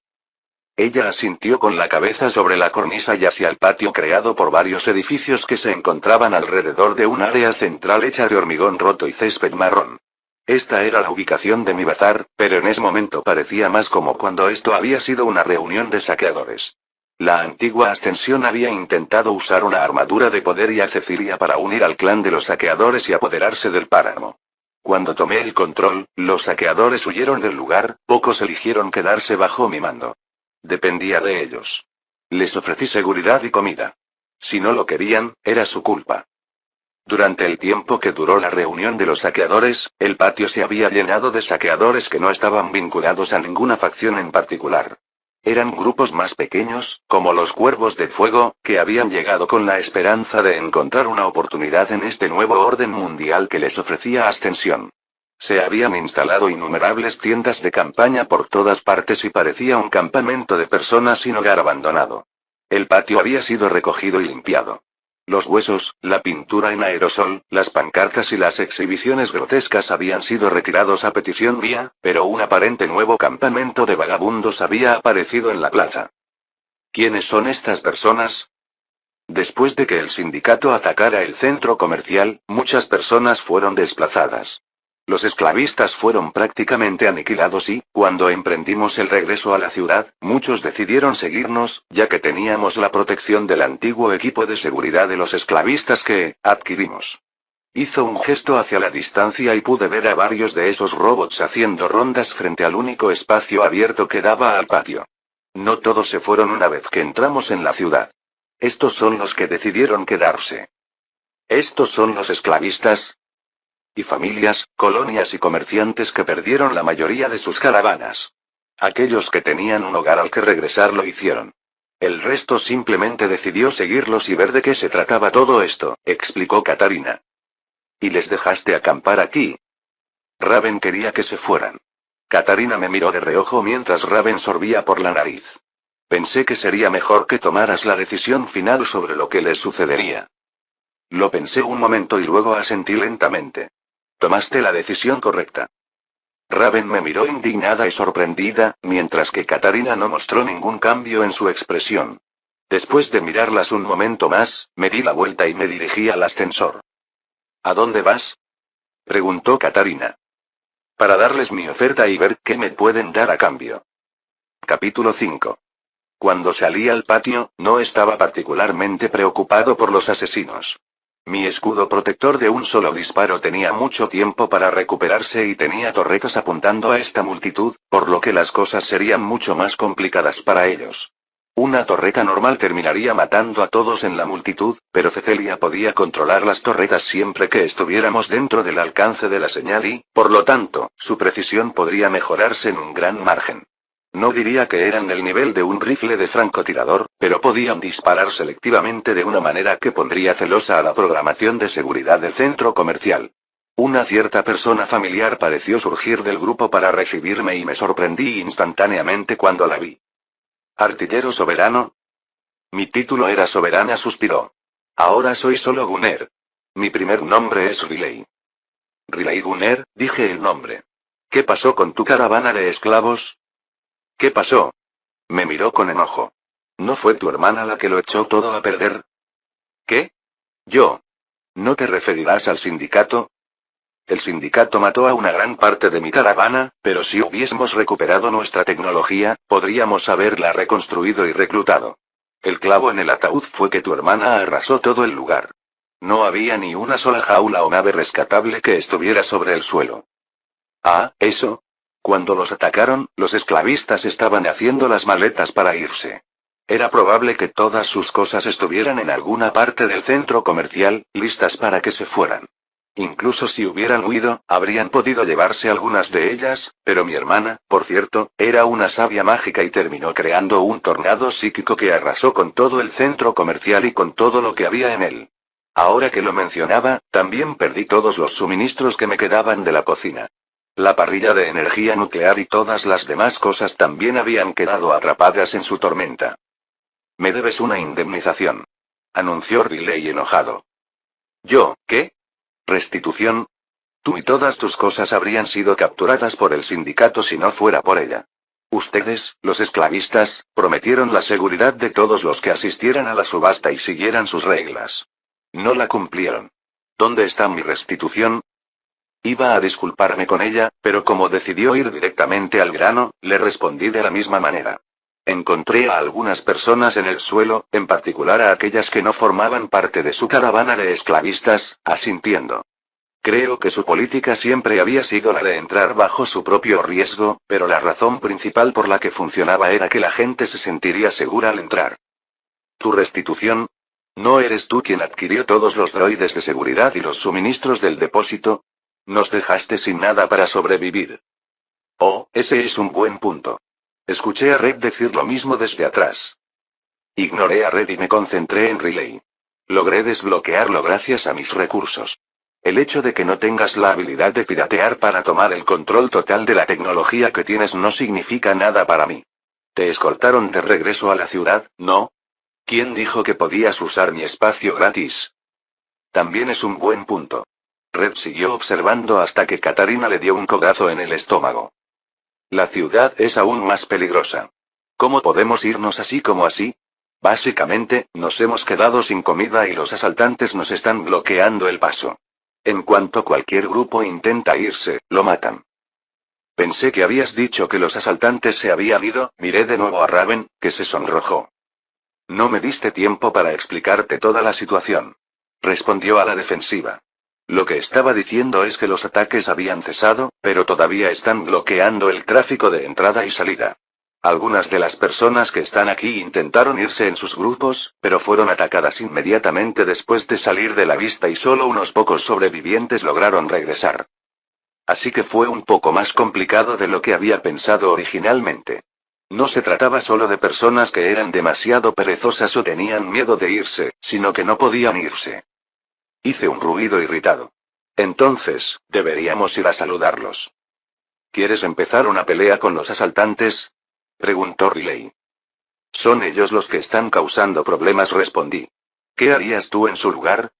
Ella asintió con la cabeza sobre la cornisa y hacia el patio creado por varios edificios que se encontraban alrededor de un área central hecha de hormigón roto y césped marrón. Esta era la ubicación de mi bazar, pero en ese momento parecía más como cuando esto había sido una reunión de saqueadores. La antigua Ascensión había intentado usar una armadura de poder y a Cecilia para unir al clan de los saqueadores y apoderarse del páramo. Cuando tomé el control, los saqueadores huyeron del lugar, pocos eligieron quedarse bajo mi mando. Dependía de ellos. Les ofrecí seguridad y comida. Si no lo querían, era su culpa. Durante el tiempo que duró la reunión de los saqueadores, el patio se había llenado de saqueadores que no estaban vinculados a ninguna facción en particular. Eran grupos más pequeños, como los Cuervos de Fuego, que habían llegado con la esperanza de encontrar una oportunidad en este nuevo orden mundial que les ofrecía Ascensión. Se habían instalado innumerables tiendas de campaña por todas partes y parecía un campamento de personas sin hogar abandonado. El patio había sido recogido y limpiado. Los huesos, la pintura en aerosol, las pancartas y las exhibiciones grotescas habían sido retirados a petición mía, pero un aparente nuevo campamento de vagabundos había aparecido en la plaza. ¿Quiénes son estas personas? Después de que el sindicato atacara el centro comercial, muchas personas fueron desplazadas. Los esclavistas fueron prácticamente aniquilados y, cuando emprendimos el regreso a la ciudad, muchos decidieron seguirnos, ya que teníamos la protección del antiguo equipo de seguridad de los esclavistas que adquirimos. Hizo un gesto hacia la distancia y pude ver a varios de esos robots haciendo rondas frente al único espacio abierto que daba al patio. No todos se fueron una vez que entramos en la ciudad. Estos son los que decidieron quedarse. ¿Estos son los esclavistas? Y familias, colonias y comerciantes que perdieron la mayoría de sus caravanas. Aquellos que tenían un hogar al que regresar lo hicieron. El resto simplemente decidió seguirlos y ver de qué se trataba todo esto, explicó Katarina. ¿Y les dejaste acampar aquí? Raven quería que se fueran. Katarina me miró de reojo mientras Raven sorbía por la nariz. Pensé que sería mejor que tomaras la decisión final sobre lo que les sucedería. Lo pensé un momento y luego asentí lentamente. Tomaste la decisión correcta. Raven me miró indignada y sorprendida, mientras que Katarina no mostró ningún cambio en su expresión. Después de mirarlas un momento más, me di la vuelta y me dirigí al ascensor. ¿A dónde vas? Preguntó Katarina. Para darles mi oferta y ver qué me pueden dar a cambio. Capítulo 5. Cuando salí al patio, no estaba particularmente preocupado por los asesinos. Mi escudo protector de un solo disparo tenía mucho tiempo para recuperarse y tenía torretas apuntando a esta multitud, por lo que las cosas serían mucho más complicadas para ellos. Una torreta normal terminaría matando a todos en la multitud, pero Cecilia podía controlar las torretas siempre que estuviéramos dentro del alcance de la señal y, por lo tanto, su precisión podría mejorarse en un gran margen. No diría que eran del nivel de un rifle de francotirador, pero podían disparar selectivamente de una manera que pondría celosa a la programación de seguridad del centro comercial. Una cierta persona familiar pareció surgir del grupo para recibirme y me sorprendí instantáneamente cuando la vi. ¿Artillero soberano? Mi título era Soberana, suspiró. Ahora soy solo Gunner. Mi primer nombre es Riley. Riley Gunner, dije el nombre. ¿Qué pasó con tu caravana de esclavos? ¿Qué pasó? Me miró con enojo. ¿No fue tu hermana la que lo echó todo a perder? ¿Qué? Yo. ¿No te referirás al sindicato? El sindicato mató a una gran parte de mi caravana, pero si hubiésemos recuperado nuestra tecnología, podríamos haberla reconstruido y reclutado. El clavo en el ataúd fue que tu hermana arrasó todo el lugar. No había ni una sola jaula o nave rescatable que estuviera sobre el suelo. Ah, eso. Cuando los atacaron, los esclavistas estaban haciendo las maletas para irse. Era probable que todas sus cosas estuvieran en alguna parte del centro comercial, listas para que se fueran. Incluso si hubieran huido, habrían podido llevarse algunas de ellas, pero mi hermana, por cierto, era una sabia mágica y terminó creando un tornado psíquico que arrasó con todo el centro comercial y con todo lo que había en él. Ahora que lo mencionaba, también perdí todos los suministros que me quedaban de la cocina. La parrilla de energía nuclear y todas las demás cosas también habían quedado atrapadas en su tormenta. Me debes una indemnización. Anunció Riley enojado. ¿Yo, qué? ¿Restitución? Tú y todas tus cosas habrían sido capturadas por el sindicato si no fuera por ella. Ustedes, los esclavistas, prometieron la seguridad de todos los que asistieran a la subasta y siguieran sus reglas. No la cumplieron. ¿Dónde está mi restitución? Iba a disculparme con ella, pero como decidió ir directamente al grano, le respondí de la misma manera. Encontré a algunas personas en el suelo, en particular a aquellas que no formaban parte de su caravana de esclavistas, asintiendo. Creo que su política siempre había sido la de entrar bajo su propio riesgo, pero la razón principal por la que funcionaba era que la gente se sentiría segura al entrar. ¿Tu restitución? ¿No eres tú quien adquirió todos los droides de seguridad y los suministros del depósito? Nos dejaste sin nada para sobrevivir. Oh, ese es un buen punto. Escuché a Red decir lo mismo desde atrás. Ignoré a Red y me concentré en Riley. Logré desbloquearlo gracias a mis recursos. El hecho de que no tengas la habilidad de piratear para tomar el control total de la tecnología que tienes no significa nada para mí. Te escoltaron de regreso a la ciudad, ¿no? ¿Quién dijo que podías usar mi espacio gratis? También es un buen punto. Red siguió observando hasta que Katarina le dio un codazo en el estómago. La ciudad es aún más peligrosa. ¿Cómo podemos irnos así como así? Básicamente, nos hemos quedado sin comida y los asaltantes nos están bloqueando el paso. En cuanto cualquier grupo intenta irse, lo matan. Pensé que habías dicho que los asaltantes se habían ido, miré de nuevo a Raven, que se sonrojó. No me diste tiempo para explicarte toda la situación. Respondió a la defensiva. Lo que estaba diciendo es que los ataques habían cesado, pero todavía están bloqueando el tráfico de entrada y salida. Algunas de las personas que están aquí intentaron irse en sus grupos, pero fueron atacadas inmediatamente después de salir de la vista y solo unos pocos sobrevivientes lograron regresar. Así que fue un poco más complicado de lo que había pensado originalmente. No se trataba solo de personas que eran demasiado perezosas o tenían miedo de irse, sino que no podían irse. Hice un ruido irritado. Entonces, deberíamos ir a saludarlos. ¿Quieres empezar una pelea con los asaltantes? Preguntó Riley. Son ellos los que están causando problemas, respondí. ¿Qué harías tú en su lugar?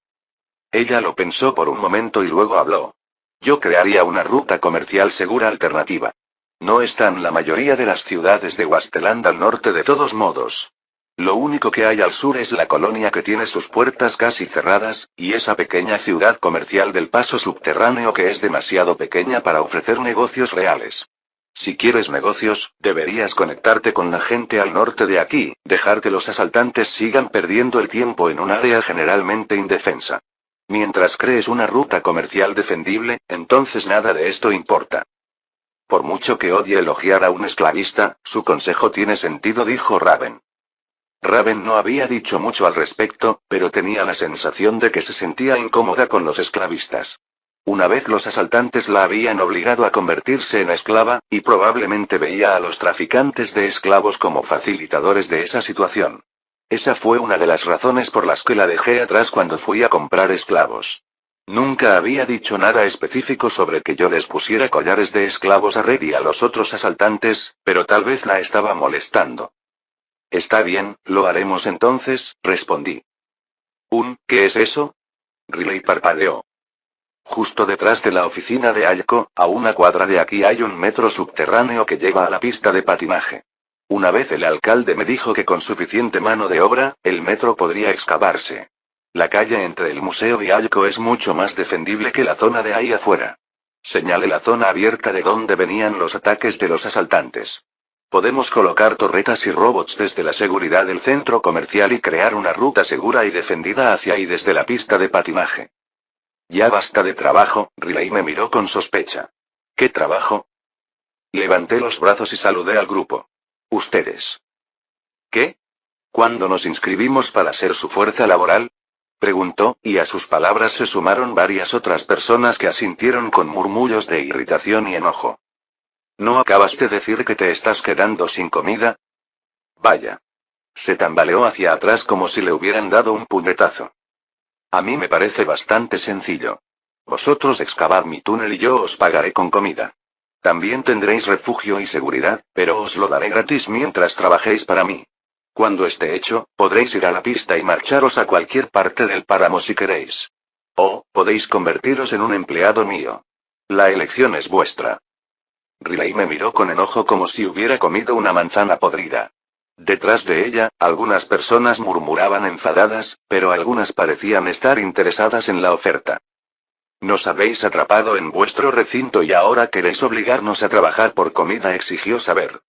Ella lo pensó por un momento y luego habló. Yo crearía una ruta comercial segura alternativa. No están la mayoría de las ciudades de Wasteland al norte de todos modos. Lo único que hay al sur es la colonia que tiene sus puertas casi cerradas, y esa pequeña ciudad comercial del paso subterráneo que es demasiado pequeña para ofrecer negocios reales. Si quieres negocios, deberías conectarte con la gente al norte de aquí, dejar que los asaltantes sigan perdiendo el tiempo en un área generalmente indefensa. Mientras crees una ruta comercial defendible, entonces nada de esto importa. Por mucho que odie elogiar a un esclavista, su consejo tiene sentido, dijo Raven. Raven no había dicho mucho al respecto, pero tenía la sensación de que se sentía incómoda con los esclavistas. Una vez los asaltantes la habían obligado a convertirse en esclava, y probablemente veía a los traficantes de esclavos como facilitadores de esa situación. Esa fue una de las razones por las que la dejé atrás cuando fui a comprar esclavos. Nunca había dicho nada específico sobre que yo les pusiera collares de esclavos a Red y a los otros asaltantes, pero tal vez la estaba molestando. Está bien, lo haremos entonces, respondí. ¿Qué es eso? Riley parpadeó. Justo detrás de la oficina de Ayko, a una cuadra de aquí hay un metro subterráneo que lleva a la pista de patinaje. Una vez el alcalde me dijo que con suficiente mano de obra, el metro podría excavarse. La calle entre el museo y Ayko es mucho más defendible que la zona de ahí afuera. Señalé la zona abierta de donde venían los ataques de los asaltantes. Podemos colocar torretas y robots desde la seguridad del centro comercial y crear una ruta segura y defendida hacia y desde la pista de patinaje. Ya basta de trabajo, Riley me miró con sospecha. ¿Qué trabajo? Levanté los brazos y saludé al grupo. ¿Ustedes? ¿Qué? ¿Cuándo nos inscribimos para ser su fuerza laboral? Preguntó, y a sus palabras se sumaron varias otras personas que asintieron con murmullos de irritación y enojo. ¿No acabas de decir que te estás quedando sin comida? Vaya. Se tambaleó hacia atrás como si le hubieran dado un puñetazo. A mí me parece bastante sencillo. Vosotros excavar mi túnel y yo os pagaré con comida. También tendréis refugio y seguridad, pero os lo daré gratis mientras trabajéis para mí. Cuando esté hecho, podréis ir a la pista y marcharos a cualquier parte del páramo si queréis. O, podéis convertiros en un empleado mío. La elección es vuestra. Riley me miró con enojo como si hubiera comido una manzana podrida. Detrás de ella, algunas personas murmuraban enfadadas, pero algunas parecían estar interesadas en la oferta. Nos habéis atrapado en vuestro recinto y ahora queréis obligarnos a trabajar por comida, exigió saber.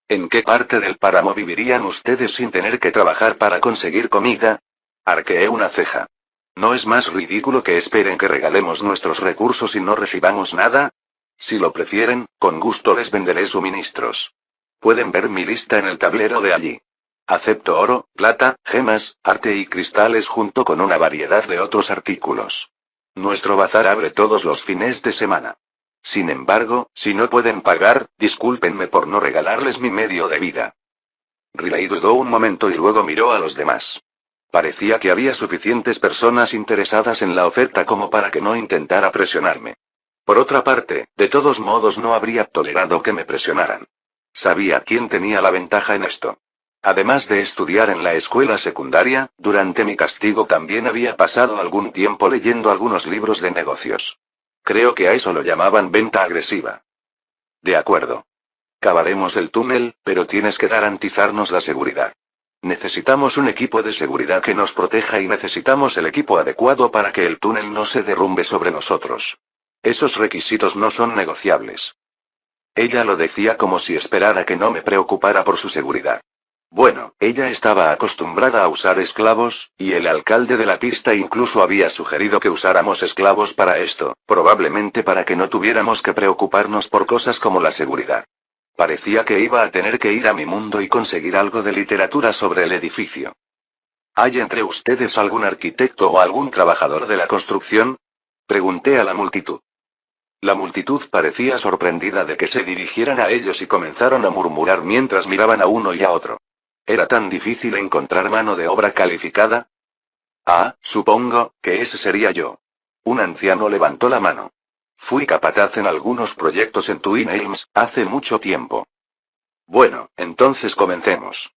¿En qué parte del páramo vivirían ustedes sin tener que trabajar para conseguir comida? Arqueé una ceja. ¿No es más ridículo que esperen que regalemos nuestros recursos y no recibamos nada? Si lo prefieren, con gusto les venderé suministros. Pueden ver mi lista en el tablero de allí. Acepto oro, plata, gemas, arte y cristales junto con una variedad de otros artículos. Nuestro bazar abre todos los fines de semana. Sin embargo, si no pueden pagar, discúlpenme por no regalarles mi medio de vida. Riley dudó un momento y luego miró a los demás. Parecía que había suficientes personas interesadas en la oferta como para que no intentara presionarme. Por otra parte, de todos modos no habría tolerado que me presionaran. Sabía quién tenía la ventaja en esto. Además de estudiar en la escuela secundaria, durante mi castigo también había pasado algún tiempo leyendo algunos libros de negocios. Creo que a eso lo llamaban venta agresiva. De acuerdo. Cavaremos el túnel, pero tienes que garantizarnos la seguridad. Necesitamos un equipo de seguridad que nos proteja y necesitamos el equipo adecuado para que el túnel no se derrumbe sobre nosotros. Esos requisitos no son negociables. Ella lo decía como si esperara que no me preocupara por su seguridad. Bueno, ella estaba acostumbrada a usar esclavos, y el alcalde de la pista incluso había sugerido que usáramos esclavos para esto, probablemente para que no tuviéramos que preocuparnos por cosas como la seguridad. Parecía que iba a tener que ir a mi mundo y conseguir algo de literatura sobre el edificio. ¿Hay entre ustedes algún arquitecto o algún trabajador de la construcción? Pregunté a la multitud. La multitud parecía sorprendida de que se dirigieran a ellos y comenzaron a murmurar mientras miraban a uno y a otro. ¿Era tan difícil encontrar mano de obra calificada? Ah, supongo que ese sería yo. Un anciano levantó la mano. Fui capataz en algunos proyectos en Twin Elms, hace mucho tiempo. Bueno, entonces comencemos.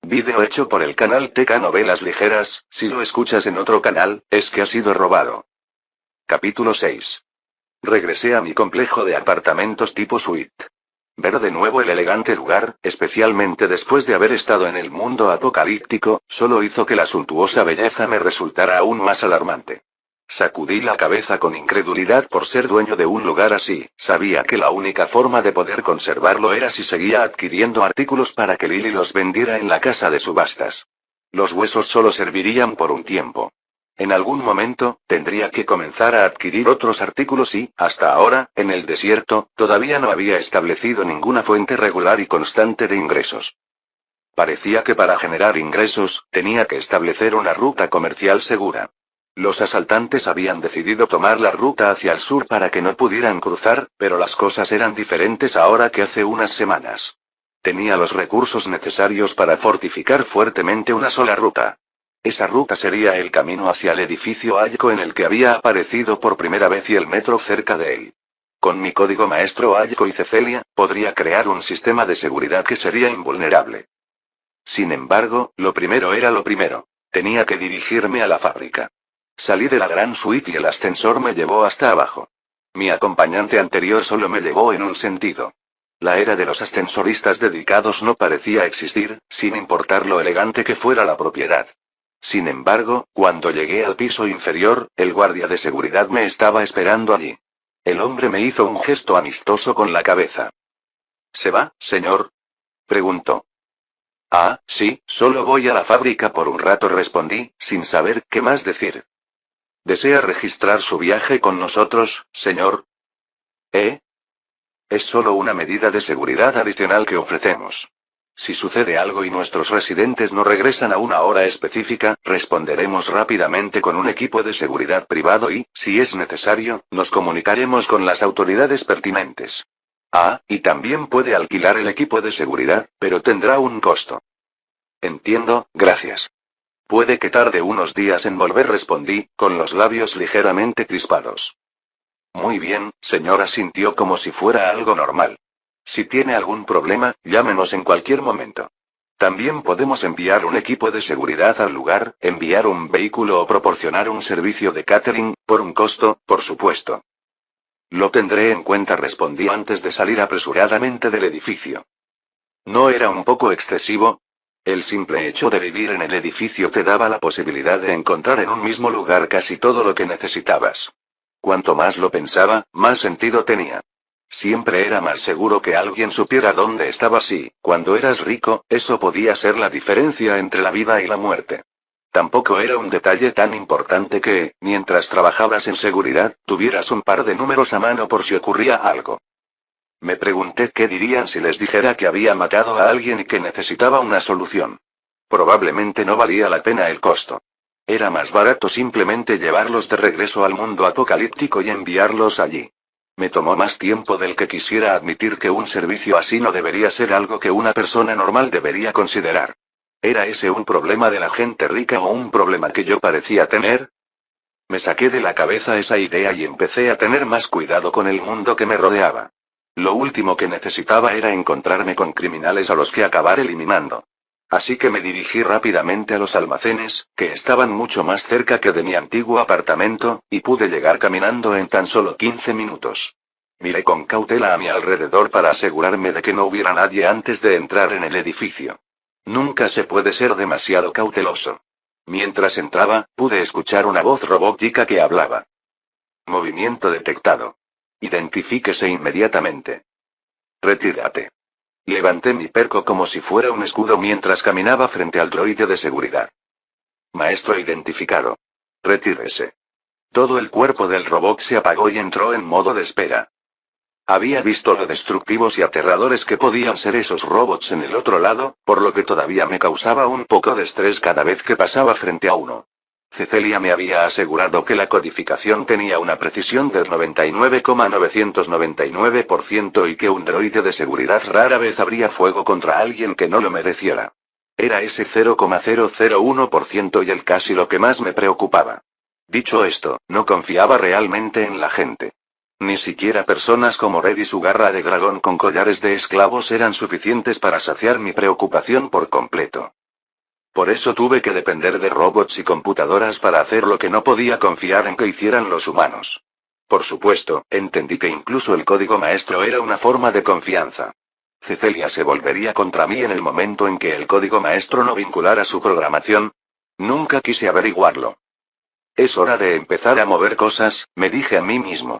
Vídeo hecho por el canal TK Novelas Ligeras, si lo escuchas en otro canal, es que ha sido robado. Capítulo 6. Regresé a mi complejo de apartamentos tipo suite. Ver de nuevo el elegante lugar, especialmente después de haber estado en el mundo apocalíptico, solo hizo que la suntuosa belleza me resultara aún más alarmante. Sacudí la cabeza con incredulidad por ser dueño de un lugar así, sabía que la única forma de poder conservarlo era si seguía adquiriendo artículos para que Lily los vendiera en la casa de subastas. Los huesos solo servirían por un tiempo. En algún momento, tendría que comenzar a adquirir otros artículos y, hasta ahora, en el desierto, todavía no había establecido ninguna fuente regular y constante de ingresos. Parecía que para generar ingresos, tenía que establecer una ruta comercial segura. Los asaltantes habían decidido tomar la ruta hacia el sur para que no pudieran cruzar, pero las cosas eran diferentes ahora que hace unas semanas. Tenía los recursos necesarios para fortificar fuertemente una sola ruta. Esa ruta sería el camino hacia el edificio Ayco en el que había aparecido por primera vez y el metro cerca de él. Con mi código maestro Ayco y Cecelia, podría crear un sistema de seguridad que sería invulnerable. Sin embargo, lo primero era lo primero. Tenía que dirigirme a la fábrica. Salí de la gran suite y el ascensor me llevó hasta abajo. Mi acompañante anterior solo me llevó en un sentido. La era de los ascensoristas dedicados no parecía existir, sin importar lo elegante que fuera la propiedad. Sin embargo, cuando llegué al piso inferior, el guardia de seguridad me estaba esperando allí. El hombre me hizo un gesto amistoso con la cabeza. ¿Se va, señor? Preguntó. Ah, sí, solo voy a la fábrica por un rato, respondí, sin saber qué más decir. ¿Desea registrar su viaje con nosotros, señor? ¿Eh? Es solo una medida de seguridad adicional que ofrecemos. Si sucede algo y nuestros residentes no regresan a una hora específica, responderemos rápidamente con un equipo de seguridad privado y, si es necesario, nos comunicaremos con las autoridades pertinentes. Ah, y también puede alquilar el equipo de seguridad, pero tendrá un costo. Entiendo, gracias. Puede que tarde unos días en volver, respondí, con los labios ligeramente crispados. Muy bien, señora, sintió como si fuera algo normal. Si tiene algún problema, llámenos en cualquier momento. También podemos enviar un equipo de seguridad al lugar, enviar un vehículo o proporcionar un servicio de catering, por un costo, por supuesto. Lo tendré en cuenta, respondí antes de salir apresuradamente del edificio. ¿No era un poco excesivo? El simple hecho de vivir en el edificio te daba la posibilidad de encontrar en un mismo lugar casi todo lo que necesitabas. Cuanto más lo pensaba, más sentido tenía. Siempre era más seguro que alguien supiera dónde estabas y, cuando eras rico, eso podía ser la diferencia entre la vida y la muerte. Tampoco era un detalle tan importante que, mientras trabajabas en seguridad, tuvieras un par de números a mano por si ocurría algo. Me pregunté qué dirían si les dijera que había matado a alguien y que necesitaba una solución. Probablemente no valía la pena el costo. Era más barato simplemente llevarlos de regreso al mundo apocalíptico y enviarlos allí. Me tomó más tiempo del que quisiera admitir que un servicio así no debería ser algo que una persona normal debería considerar. ¿Era ese un problema de la gente rica o un problema que yo parecía tener? Me saqué de la cabeza esa idea y empecé a tener más cuidado con el mundo que me rodeaba. Lo último que necesitaba era encontrarme con criminales a los que acabar eliminando. Así que me dirigí rápidamente a los almacenes, que estaban mucho más cerca que de mi antiguo apartamento, y pude llegar caminando en tan solo 15 minutos. Miré con cautela a mi alrededor para asegurarme de que no hubiera nadie antes de entrar en el edificio. Nunca se puede ser demasiado cauteloso. Mientras entraba, pude escuchar una voz robótica que hablaba. Movimiento detectado. Identifíquese inmediatamente. Retírate. Levanté mi perco como si fuera un escudo mientras caminaba frente al droide de seguridad. Maestro identificado. Retírese. Todo el cuerpo del robot se apagó y entró en modo de espera. Había visto lo destructivos y aterradores que podían ser esos robots en el otro lado, por lo que todavía me causaba un poco de estrés cada vez que pasaba frente a uno. Cecilia me había asegurado que la codificación tenía una precisión del 99,999% y que un droide de seguridad rara vez abría fuego contra alguien que no lo mereciera. Era ese 0,001% y el casi lo que más me preocupaba. Dicho esto, no confiaba realmente en la gente. Ni siquiera personas como Red y su garra de dragón con collares de esclavos eran suficientes para saciar mi preocupación por completo. Por eso tuve que depender de robots y computadoras para hacer lo que no podía confiar en que hicieran los humanos. Por supuesto, entendí que incluso el código maestro era una forma de confianza. Cecilia se volvería contra mí en el momento en que el código maestro no vinculara su programación. Nunca quise averiguarlo. Es hora de empezar a mover cosas, me dije a mí mismo.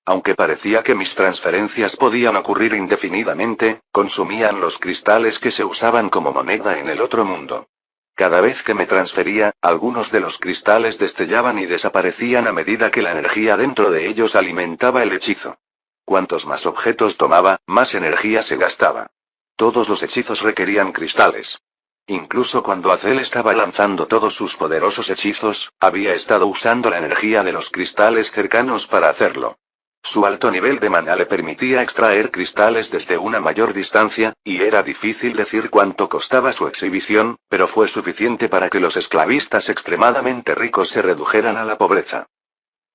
Aunque parecía que mis transferencias podían ocurrir indefinidamente, consumían los cristales que se usaban como moneda en el otro mundo. Cada vez que me transfería, algunos de los cristales destellaban y desaparecían a medida que la energía dentro de ellos alimentaba el hechizo. Cuantos más objetos tomaba, más energía se gastaba. Todos los hechizos requerían cristales. Incluso cuando Azel estaba lanzando todos sus poderosos hechizos, había estado usando la energía de los cristales cercanos para hacerlo. Su alto nivel de maná le permitía extraer cristales desde una mayor distancia, y era difícil decir cuánto costaba su exhibición, pero fue suficiente para que los esclavistas extremadamente ricos se redujeran a la pobreza.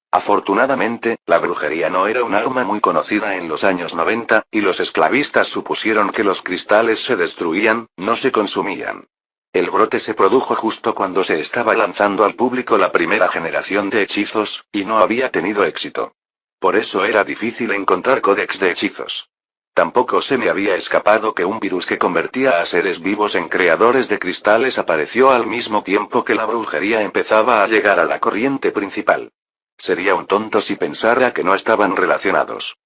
Afortunadamente, la brujería no era un arma muy conocida en los años 90, y los esclavistas supusieron que los cristales se destruían, no se consumían. El brote se produjo justo cuando se estaba lanzando al público la primera generación de hechizos, y no había tenido éxito. Por eso era difícil encontrar códex de hechizos. Tampoco se me había escapado que un virus que convertía a seres vivos en creadores de cristales apareció al mismo tiempo que la brujería empezaba a llegar a la corriente principal. Sería un tonto si pensara que no estaban relacionados.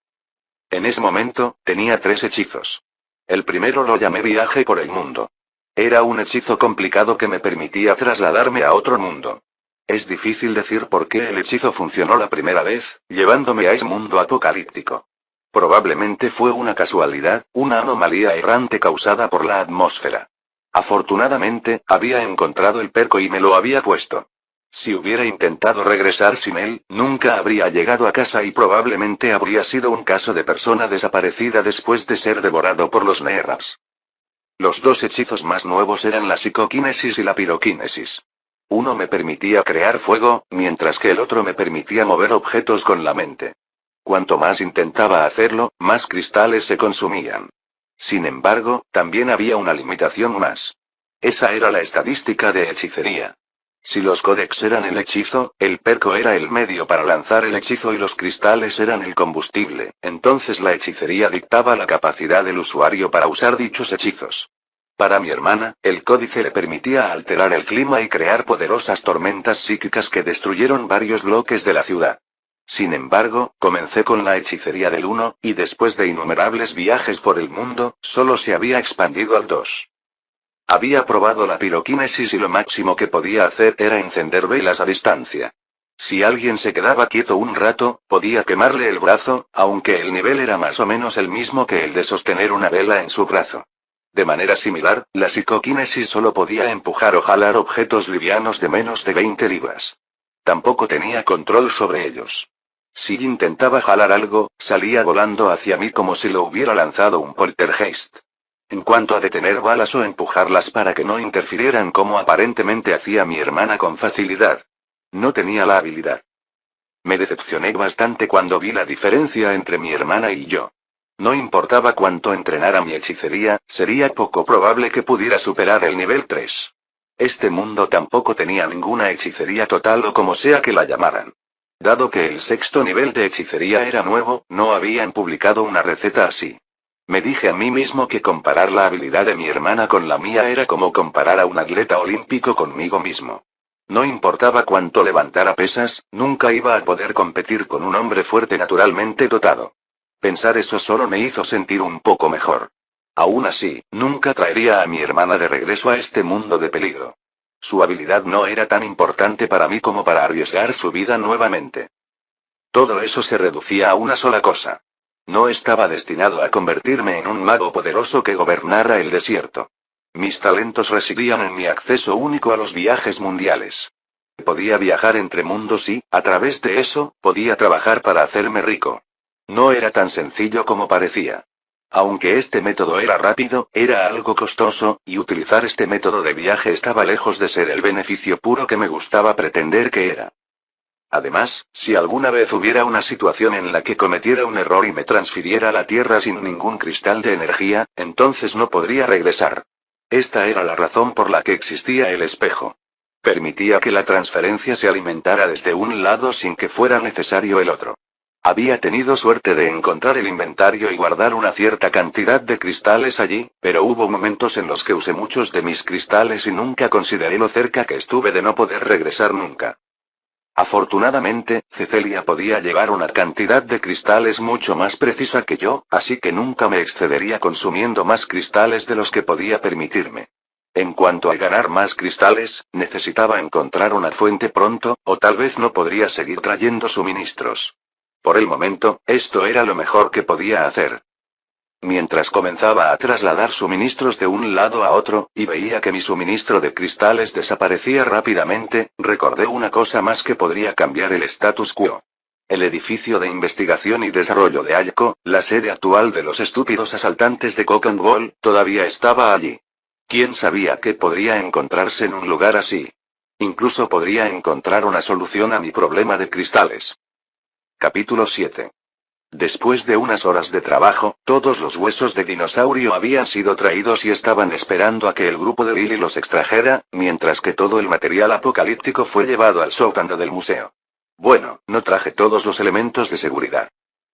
En ese momento, tenía 3 hechizos. El primero lo llamé viaje por el mundo. Era un hechizo complicado que me permitía trasladarme a otro mundo. Es difícil decir por qué el hechizo funcionó la primera vez, llevándome a ese mundo apocalíptico. Probablemente fue una casualidad, una anomalía errante causada por la atmósfera. Afortunadamente, había encontrado el perco y me lo había puesto. Si hubiera intentado regresar sin él, nunca habría llegado a casa y probablemente habría sido un caso de persona desaparecida después de ser devorado por los Neerras. Los 2 hechizos más nuevos eran la psicoquinesis y la piroquinesis. Uno me permitía crear fuego, mientras que el otro me permitía mover objetos con la mente. Cuanto más intentaba hacerlo, más cristales se consumían. Sin embargo, también había una limitación más. Esa era la estadística de hechicería. Si los códex eran el hechizo, el perco era el medio para lanzar el hechizo y los cristales eran el combustible, entonces la hechicería dictaba la capacidad del usuario para usar dichos hechizos. Para mi hermana, el códice le permitía alterar el clima y crear poderosas tormentas psíquicas que destruyeron varios bloques de la ciudad. Sin embargo, comencé con la hechicería del 1, y después de innumerables viajes por el mundo, solo se había expandido al 2. Había probado la piroquinesis y lo máximo que podía hacer era encender velas a distancia. Si alguien se quedaba quieto un rato, podía quemarle el brazo, aunque el nivel era más o menos el mismo que el de sostener una vela en su brazo. De manera similar, la psicoquinesis solo podía empujar o jalar objetos livianos de menos de 20 libras. Tampoco tenía control sobre ellos. Si intentaba jalar algo, salía volando hacia mí como si lo hubiera lanzado un poltergeist. En cuanto a detener balas o empujarlas para que no interfirieran como aparentemente hacía mi hermana con facilidad. No tenía la habilidad. Me decepcioné bastante cuando vi la diferencia entre mi hermana y yo. No importaba cuánto entrenara mi hechicería, sería poco probable que pudiera superar el nivel 3. Este mundo tampoco tenía ninguna hechicería total o como sea que la llamaran. Dado que el sexto nivel de hechicería era nuevo, no habían publicado una receta así. Me dije a mí mismo que comparar la habilidad de mi hermana con la mía era como comparar a un atleta olímpico conmigo mismo. No importaba cuánto levantara pesas, nunca iba a poder competir con un hombre fuerte naturalmente dotado. Pensar eso solo me hizo sentir un poco mejor. Aún así, nunca traería a mi hermana de regreso a este mundo de peligro. Su habilidad no era tan importante para mí como para arriesgar su vida nuevamente. Todo eso se reducía a una sola cosa. No estaba destinado a convertirme en un mago poderoso que gobernara el desierto. Mis talentos residían en mi acceso único a los viajes mundiales. Podía viajar entre mundos y, a través de eso, podía trabajar para hacerme rico. No era tan sencillo como parecía. Aunque este método era rápido, era algo costoso, y utilizar este método de viaje estaba lejos de ser el beneficio puro que me gustaba pretender que era. Además, si alguna vez hubiera una situación en la que cometiera un error y me transfiriera a la Tierra sin ningún cristal de energía, entonces no podría regresar. Esta era la razón por la que existía el espejo. Permitía que la transferencia se alimentara desde un lado sin que fuera necesario el otro. Había tenido suerte de encontrar el inventario y guardar una cierta cantidad de cristales allí, pero hubo momentos en los que usé muchos de mis cristales y nunca consideré lo cerca que estuve de no poder regresar nunca. Afortunadamente, Cecilia podía llevar una cantidad de cristales mucho más precisa que yo, así que nunca me excedería consumiendo más cristales de los que podía permitirme. En cuanto a ganar más cristales, necesitaba encontrar una fuente pronto, o tal vez no podría seguir trayendo suministros. Por el momento, esto era lo mejor que podía hacer. Mientras comenzaba a trasladar suministros de un lado a otro, y veía que mi suministro de cristales desaparecía rápidamente, recordé una cosa más que podría cambiar el status quo. El edificio de investigación y desarrollo de Alco, la sede actual de los estúpidos asaltantes de Cock and Wall, todavía estaba allí. ¿Quién sabía que podría encontrarse en un lugar así? Incluso podría encontrar una solución a mi problema de cristales. Capítulo 7. Después de unas horas de trabajo, todos los huesos de dinosaurio habían sido traídos y estaban esperando a que el grupo de Billy los extrajera, mientras que todo el material apocalíptico fue llevado al sótano del museo. Bueno, no traje todos los elementos de seguridad.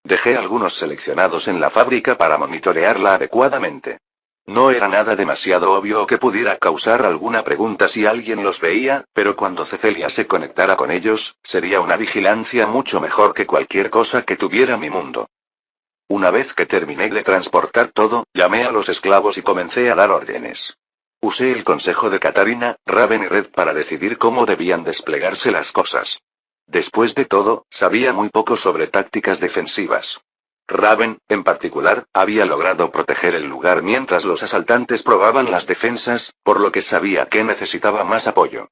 Dejé algunos seleccionados en la fábrica para monitorearla adecuadamente. No era nada demasiado obvio o que pudiera causar alguna pregunta si alguien los veía, pero cuando Cecilia se conectara con ellos, sería una vigilancia mucho mejor que cualquier cosa que tuviera mi mundo. Una vez que terminé de transportar todo, llamé a los esclavos y comencé a dar órdenes. Usé el consejo de Katarina, Raven y Red para decidir cómo debían desplegarse las cosas. Después de todo, sabía muy poco sobre tácticas defensivas. Raven, en particular, había logrado proteger el lugar mientras los asaltantes probaban las defensas, por lo que sabía que necesitaba más apoyo.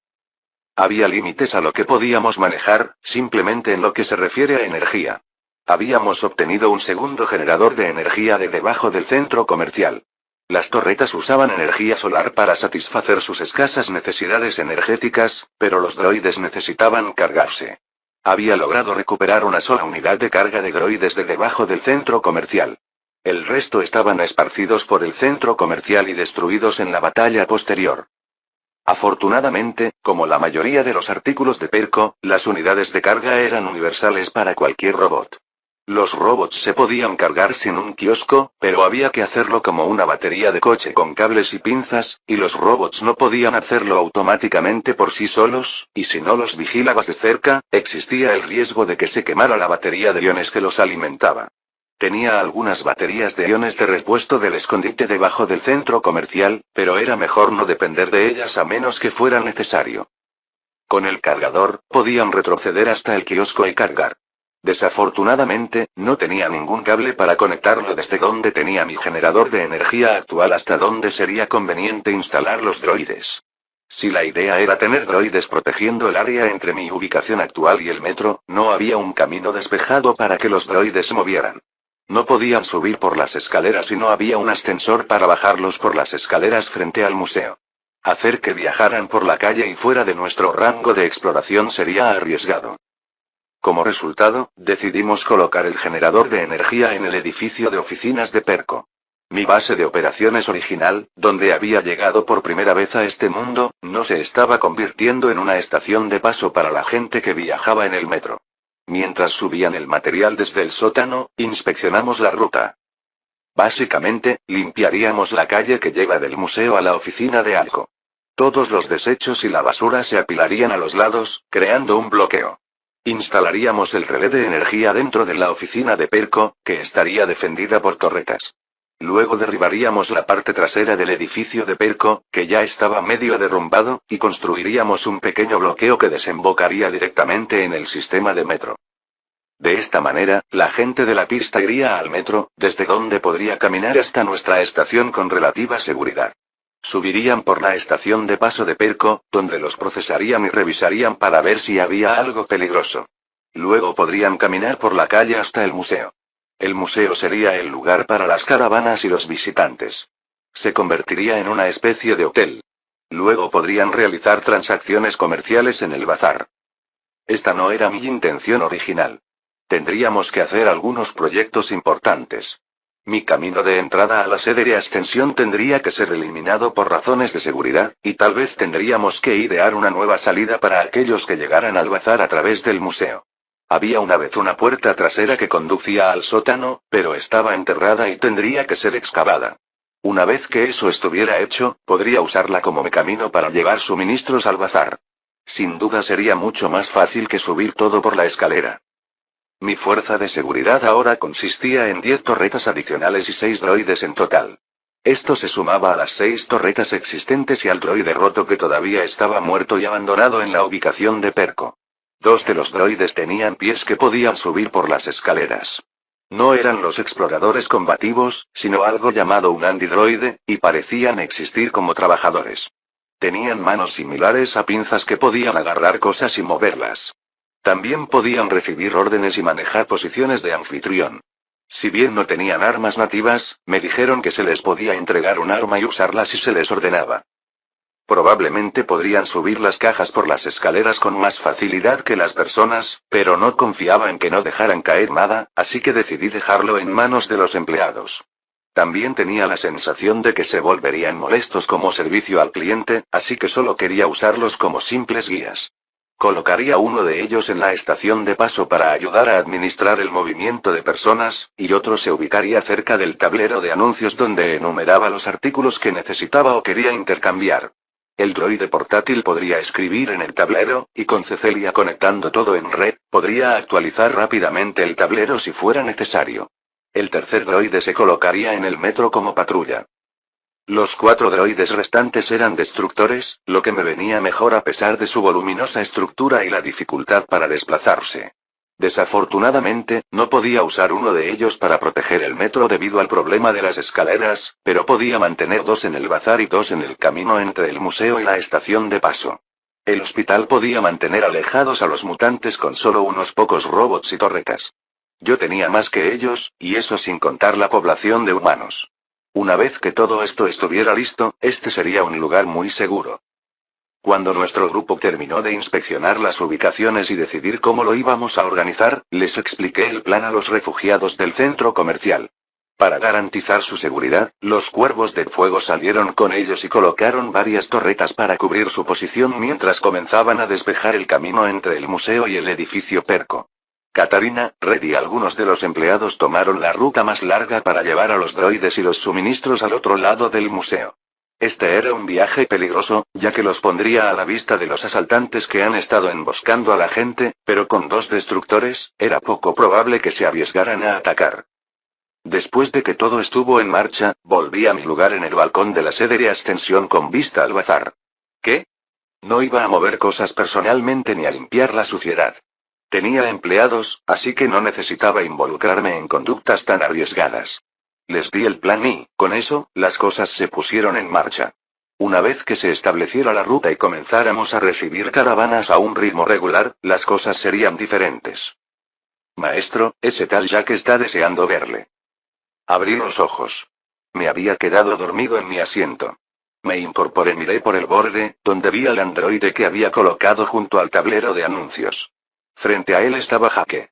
Había límites a lo que podíamos manejar, simplemente en lo que se refiere a energía. Habíamos obtenido un segundo generador de energía de debajo del centro comercial. Las torretas usaban energía solar para satisfacer sus escasas necesidades energéticas, pero los droides necesitaban cargarse. Había logrado recuperar una sola unidad de carga de droides de debajo del centro comercial. El resto estaban esparcidos por el centro comercial y destruidos en la batalla posterior. Afortunadamente, como la mayoría de los artículos de Perco, las unidades de carga eran universales para cualquier robot. Los robots se podían cargar sin un kiosco, pero había que hacerlo como una batería de coche con cables y pinzas, y los robots no podían hacerlo automáticamente por sí solos, y si no los vigilabas de cerca, existía el riesgo de que se quemara la batería de iones que los alimentaba. Tenía algunas baterías de iones de repuesto del escondite debajo del centro comercial, pero era mejor no depender de ellas a menos que fuera necesario. Con el cargador, podían retroceder hasta el kiosco y cargar. Desafortunadamente, no tenía ningún cable para conectarlo desde donde tenía mi generador de energía actual hasta donde sería conveniente instalar los droides. Si la idea era tener droides protegiendo el área entre mi ubicación actual y el metro, no había un camino despejado para que los droides se movieran. No podían subir por las escaleras y no había un ascensor para bajarlos por las escaleras frente al museo. Hacer que viajaran por la calle y fuera de nuestro rango de exploración sería arriesgado. Como resultado, decidimos colocar el generador de energía en el edificio de oficinas de Perco. Mi base de operaciones original, donde había llegado por primera vez a este mundo, no se estaba convirtiendo en una estación de paso para la gente que viajaba en el metro. Mientras subían el material desde el sótano, inspeccionamos la ruta. Básicamente, limpiaríamos la calle que lleva del museo a la oficina de algo. Todos los desechos y la basura se apilarían a los lados, creando un bloqueo. Instalaríamos el relé de energía dentro de la oficina de Perco, que estaría defendida por torretas. Luego derribaríamos la parte trasera del edificio de Perco, que ya estaba medio derrumbado, y construiríamos un pequeño bloqueo que desembocaría directamente en el sistema de metro. De esta manera, la gente de la pista iría al metro, desde donde podría caminar hasta nuestra estación con relativa seguridad. Subirían por la estación de paso de Perco, donde los procesarían y revisarían para ver si había algo peligroso. Luego podrían caminar por la calle hasta el museo. El museo sería el lugar para las caravanas y los visitantes. Se convertiría en una especie de hotel. Luego podrían realizar transacciones comerciales en el bazar. Esta no era mi intención original. Tendríamos que hacer algunos proyectos importantes. Mi camino de entrada a la sede de ascensión tendría que ser eliminado por razones de seguridad, y tal vez tendríamos que idear una nueva salida para aquellos que llegaran al bazar a través del museo. Había una vez una puerta trasera que conducía al sótano, pero estaba enterrada y tendría que ser excavada. Una vez que eso estuviera hecho, podría usarla como mi camino para llevar suministros al bazar. Sin duda sería mucho más fácil que subir todo por la escalera. Mi fuerza de seguridad ahora consistía en 10 torretas adicionales y 6 droides en total. Esto se sumaba a las 6 torretas existentes y al droide roto que todavía estaba muerto y abandonado en la ubicación de Perco. 2 de los droides tenían pies que podían subir por las escaleras. No eran los exploradores combativos, sino algo llamado un androide, y parecían existir como trabajadores. Tenían manos similares a pinzas que podían agarrar cosas y moverlas. También podían recibir órdenes y manejar posiciones de anfitrión. Si bien no tenían armas nativas, me dijeron que se les podía entregar un arma y usarla si se les ordenaba. Probablemente podrían subir las cajas por las escaleras con más facilidad que las personas, pero no confiaba en que no dejaran caer nada, así que decidí dejarlo en manos de los empleados. También tenía la sensación de que se volverían molestos como servicio al cliente, así que solo quería usarlos como simples guías. Colocaría uno de ellos en la estación de paso para ayudar a administrar el movimiento de personas, y otro se ubicaría cerca del tablero de anuncios donde enumeraba los artículos que necesitaba o quería intercambiar. El droide portátil podría escribir en el tablero, y con Cecelia conectando todo en red, podría actualizar rápidamente el tablero si fuera necesario. El tercer droide se colocaría en el metro como patrulla. Los 4 droides restantes eran destructores, lo que me venía mejor a pesar de su voluminosa estructura y la dificultad para desplazarse. Desafortunadamente, no podía usar uno de ellos para proteger el metro debido al problema de las escaleras, pero podía mantener 2 en el bazar y 2 en el camino entre el museo y la estación de paso. El hospital podía mantener alejados a los mutantes con solo unos pocos robots y torretas. Yo tenía más que ellos, y eso sin contar la población de humanos. Una vez que todo esto estuviera listo, este sería un lugar muy seguro. Cuando nuestro grupo terminó de inspeccionar las ubicaciones y decidir cómo lo íbamos a organizar, les expliqué el plan a los refugiados del centro comercial. Para garantizar su seguridad, los cuervos de fuego salieron con ellos y colocaron varias torretas para cubrir su posición mientras comenzaban a despejar el camino entre el museo y el edificio Perco. Katarina, Red y algunos de los empleados tomaron la ruta más larga para llevar a los droides y los suministros al otro lado del museo. Este era un viaje peligroso, ya que los pondría a la vista de los asaltantes que han estado emboscando a la gente, pero con 2 destructores, era poco probable que se arriesgaran a atacar. Después de que todo estuvo en marcha, volví a mi lugar en el balcón de la sede de Ascensión con vista al bazar. ¿Qué? No iba a mover cosas personalmente ni a limpiar la suciedad. Tenía empleados, así que no necesitaba involucrarme en conductas tan arriesgadas. Les di el plan y, con eso, las cosas se pusieron en marcha. Una vez que se estableciera la ruta y comenzáramos a recibir caravanas a un ritmo regular, las cosas serían diferentes. Maestro, ese tal Jack está deseando verle. Abrí los ojos. Me había quedado dormido en mi asiento. Me incorporé, miré por el borde, donde vi al androide que había colocado junto al tablero de anuncios. Frente a él estaba Jake.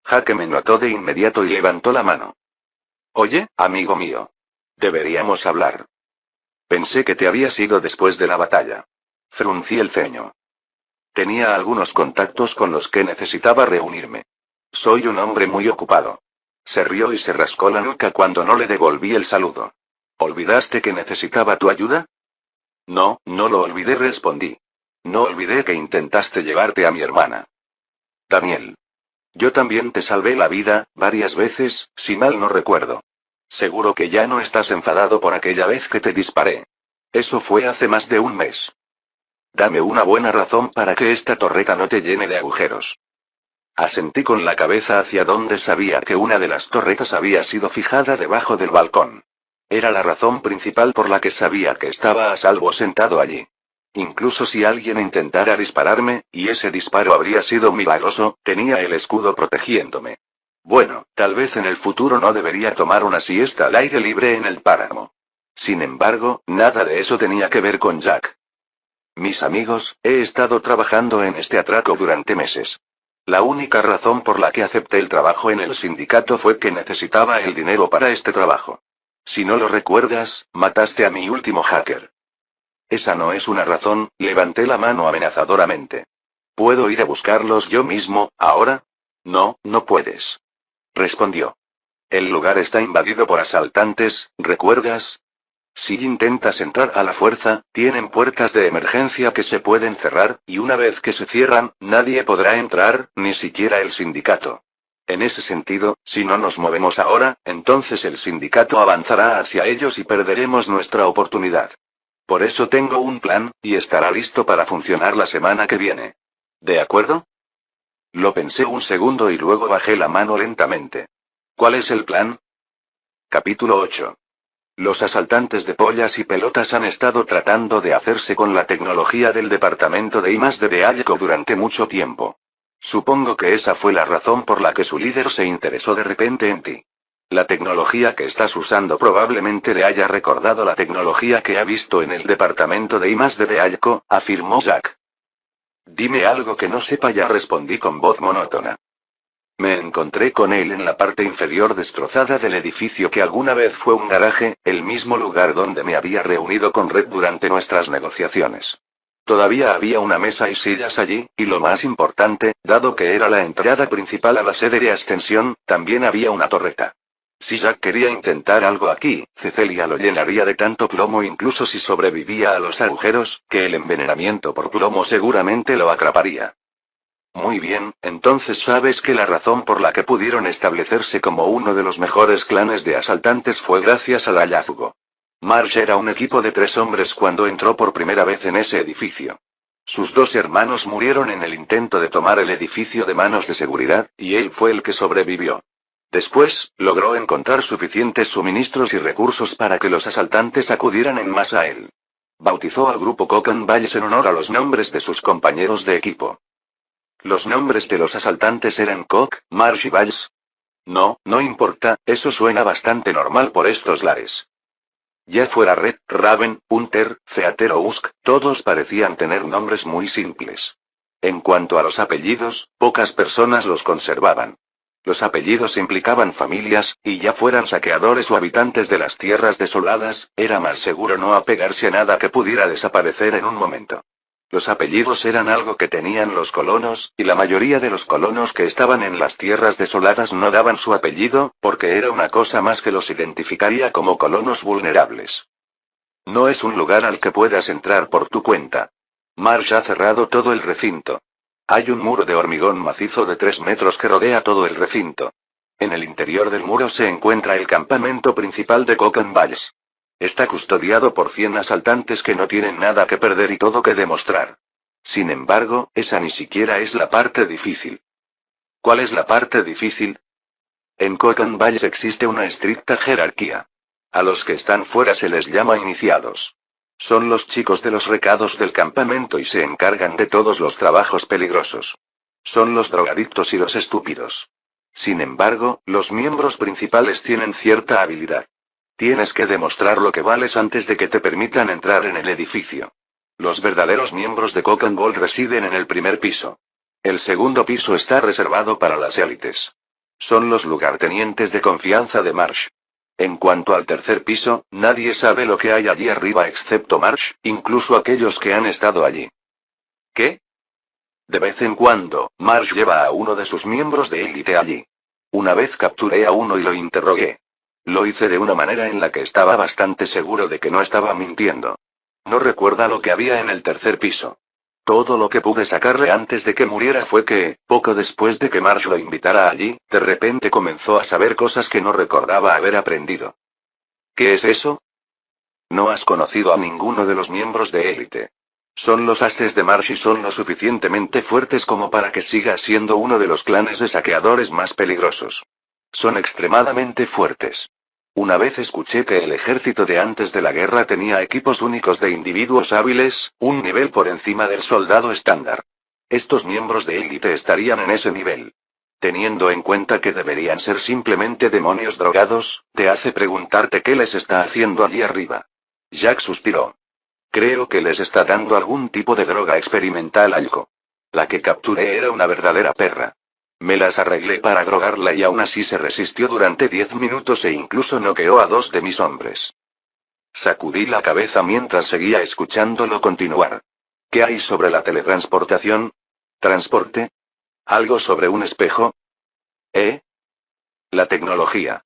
Jake me notó de inmediato y levantó la mano. Oye, amigo mío. Deberíamos hablar. Pensé que te habías ido después de la batalla. Fruncí el ceño. Tenía algunos contactos con los que necesitaba reunirme. Soy un hombre muy ocupado. Se rió y se rascó la nuca cuando no le devolví el saludo. ¿Olvidaste que necesitaba tu ayuda? No, no lo olvidé, respondí. No olvidé que intentaste llevarte a mi hermana. Daniel. Yo también te salvé la vida, varias veces, si mal no recuerdo. Seguro que ya no estás enfadado por aquella vez que te disparé. Eso fue hace más de un mes. Dame una buena razón para que esta torreta no te llene de agujeros. Asentí con la cabeza hacia donde sabía que una de las torretas había sido fijada debajo del balcón. Era la razón principal por la que sabía que estaba a salvo sentado allí. Incluso si alguien intentara dispararme, y ese disparo habría sido milagroso, tenía el escudo protegiéndome. Bueno, tal vez en el futuro no debería tomar una siesta al aire libre en el páramo. Sin embargo, nada de eso tenía que ver con Jack. Mis amigos, he estado trabajando en este atraco durante meses. La única razón por la que acepté el trabajo en el sindicato fue que necesitaba el dinero para este trabajo. Si no lo recuerdas, mataste a mi último hacker. Esa no es una razón, levanté la mano amenazadoramente. ¿Puedo ir a buscarlos yo mismo, ahora? No, no puedes. Respondió. El lugar está invadido por asaltantes, ¿recuerdas? Si intentas entrar a la fuerza, tienen puertas de emergencia que se pueden cerrar, y una vez que se cierran, nadie podrá entrar, ni siquiera el sindicato. En ese sentido, si no nos movemos ahora, entonces el sindicato avanzará hacia ellos y perderemos nuestra oportunidad. Por eso tengo un plan, y estará listo para funcionar la semana que viene. ¿De acuerdo? Lo pensé un segundo y luego bajé la mano lentamente. ¿Cuál es el plan? Capítulo 8. Los asaltantes de pollas y pelotas han estado tratando de hacerse con la tecnología del departamento de I+D de Ayco durante mucho tiempo. Supongo que esa fue la razón por la que su líder se interesó de repente en ti. La tecnología que estás usando probablemente le haya recordado la tecnología que ha visto en el departamento de I+D de Ayco, afirmó Jack. Dime algo que no sepa ya, respondí con voz monótona. Me encontré con él en la parte inferior destrozada del edificio que alguna vez fue un garaje, el mismo lugar donde me había reunido con Red durante nuestras negociaciones. Todavía había una mesa y sillas allí, y lo más importante, dado que era la entrada principal a la sede de Ascensión, también había una torreta. Si Jack quería intentar algo aquí, Cecilia lo llenaría de tanto plomo incluso si sobrevivía a los agujeros, que el envenenamiento por plomo seguramente lo atraparía. Muy bien, entonces sabes que la razón por la que pudieron establecerse como uno de los mejores clanes de asaltantes fue gracias al hallazgo. Marsh era un equipo de 3 hombres cuando entró por primera vez en ese edificio. Sus 2 hermanos murieron en el intento de tomar el edificio de manos de seguridad, y él fue el que sobrevivió. Después, logró encontrar suficientes suministros y recursos para que los asaltantes acudieran en masa a él. Bautizó al grupo Cocan Valles en honor a los nombres de sus compañeros de equipo. ¿Los nombres de los asaltantes eran Koch, Marsh y Valles? No, no importa, eso suena bastante normal por estos lares. Ya fuera Red, Raven, Hunter, Theater o Usk, todos parecían tener nombres muy simples. En cuanto a los apellidos, pocas personas los conservaban. Los apellidos implicaban familias, y ya fueran saqueadores o habitantes de las tierras desoladas, era más seguro no apegarse a nada que pudiera desaparecer en un momento. Los apellidos eran algo que tenían los colonos, y la mayoría de los colonos que estaban en las tierras desoladas no daban su apellido, porque era una cosa más que los identificaría como colonos vulnerables. No es un lugar al que puedas entrar por tu cuenta. Marsh ha cerrado todo el recinto. Hay un muro de hormigón macizo de 3 metros que rodea todo el recinto. En el interior del muro se encuentra el campamento principal de Cocan Valles. Está custodiado por 100 asaltantes que no tienen nada que perder y todo que demostrar. Sin embargo, esa ni siquiera es la parte difícil. ¿Cuál es la parte difícil? En Cocan Valles existe una estricta jerarquía. A los que están fuera se les llama iniciados. Son los chicos de los recados del campamento y se encargan de todos los trabajos peligrosos. Son los drogadictos y los estúpidos. Sin embargo, los miembros principales tienen cierta habilidad. Tienes que demostrar lo que vales antes de que te permitan entrar en el edificio. Los verdaderos miembros de Cock and Ball residen en el primer piso. El segundo piso está reservado para las élites. Son los lugartenientes de confianza de Marsh. En cuanto al tercer piso, nadie sabe lo que hay allí arriba excepto Marsh, incluso aquellos que han estado allí. ¿Qué? De vez en cuando, Marsh lleva a uno de sus miembros de élite allí. Una vez capturé a uno y lo interrogué. Lo hice de una manera en la que estaba bastante seguro de que no estaba mintiendo. No recuerda lo que había en el tercer piso. Todo lo que pude sacarle antes de que muriera fue que, poco después de que Marsh lo invitara allí, de repente comenzó a saber cosas que no recordaba haber aprendido. ¿Qué es eso? No has conocido a ninguno de los miembros de élite. Son los ases de Marsh y son lo suficientemente fuertes como para que siga siendo uno de los clanes de saqueadores más peligrosos. Son extremadamente fuertes. Una vez escuché que el ejército de antes de la guerra tenía equipos únicos de individuos hábiles, un nivel por encima del soldado estándar. Estos miembros de élite estarían en ese nivel. Teniendo en cuenta que deberían ser simplemente demonios drogados, te hace preguntarte qué les está haciendo allí arriba. Jack suspiró. Creo que les está dando algún tipo de droga experimental algo. La que capturé era una verdadera perra. Me las arreglé para drogarla y aún así se resistió durante 10 minutos e incluso noqueó a 2 de mis hombres. Sacudí la cabeza mientras seguía escuchándolo continuar. ¿Qué hay sobre la teletransportación? ¿Transporte? ¿Algo sobre un espejo? ¿Eh? La tecnología.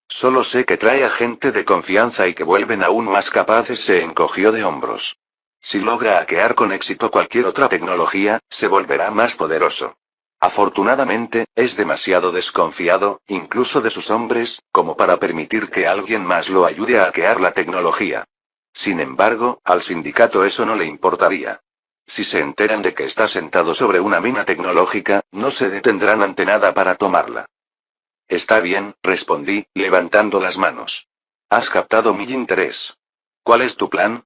Solo sé que trae a gente de confianza y que vuelven aún más capaces. Se encogió de hombros. Si logra hackear con éxito cualquier otra tecnología, se volverá más poderoso. Afortunadamente, es demasiado desconfiado, incluso de sus hombres, como para permitir que alguien más lo ayude a hackear la tecnología. Sin embargo, al sindicato eso no le importaría. Si se enteran de que está sentado sobre una mina tecnológica, no se detendrán ante nada para tomarla. Está bien, respondí, levantando las manos. Has captado mi interés. ¿Cuál es tu plan?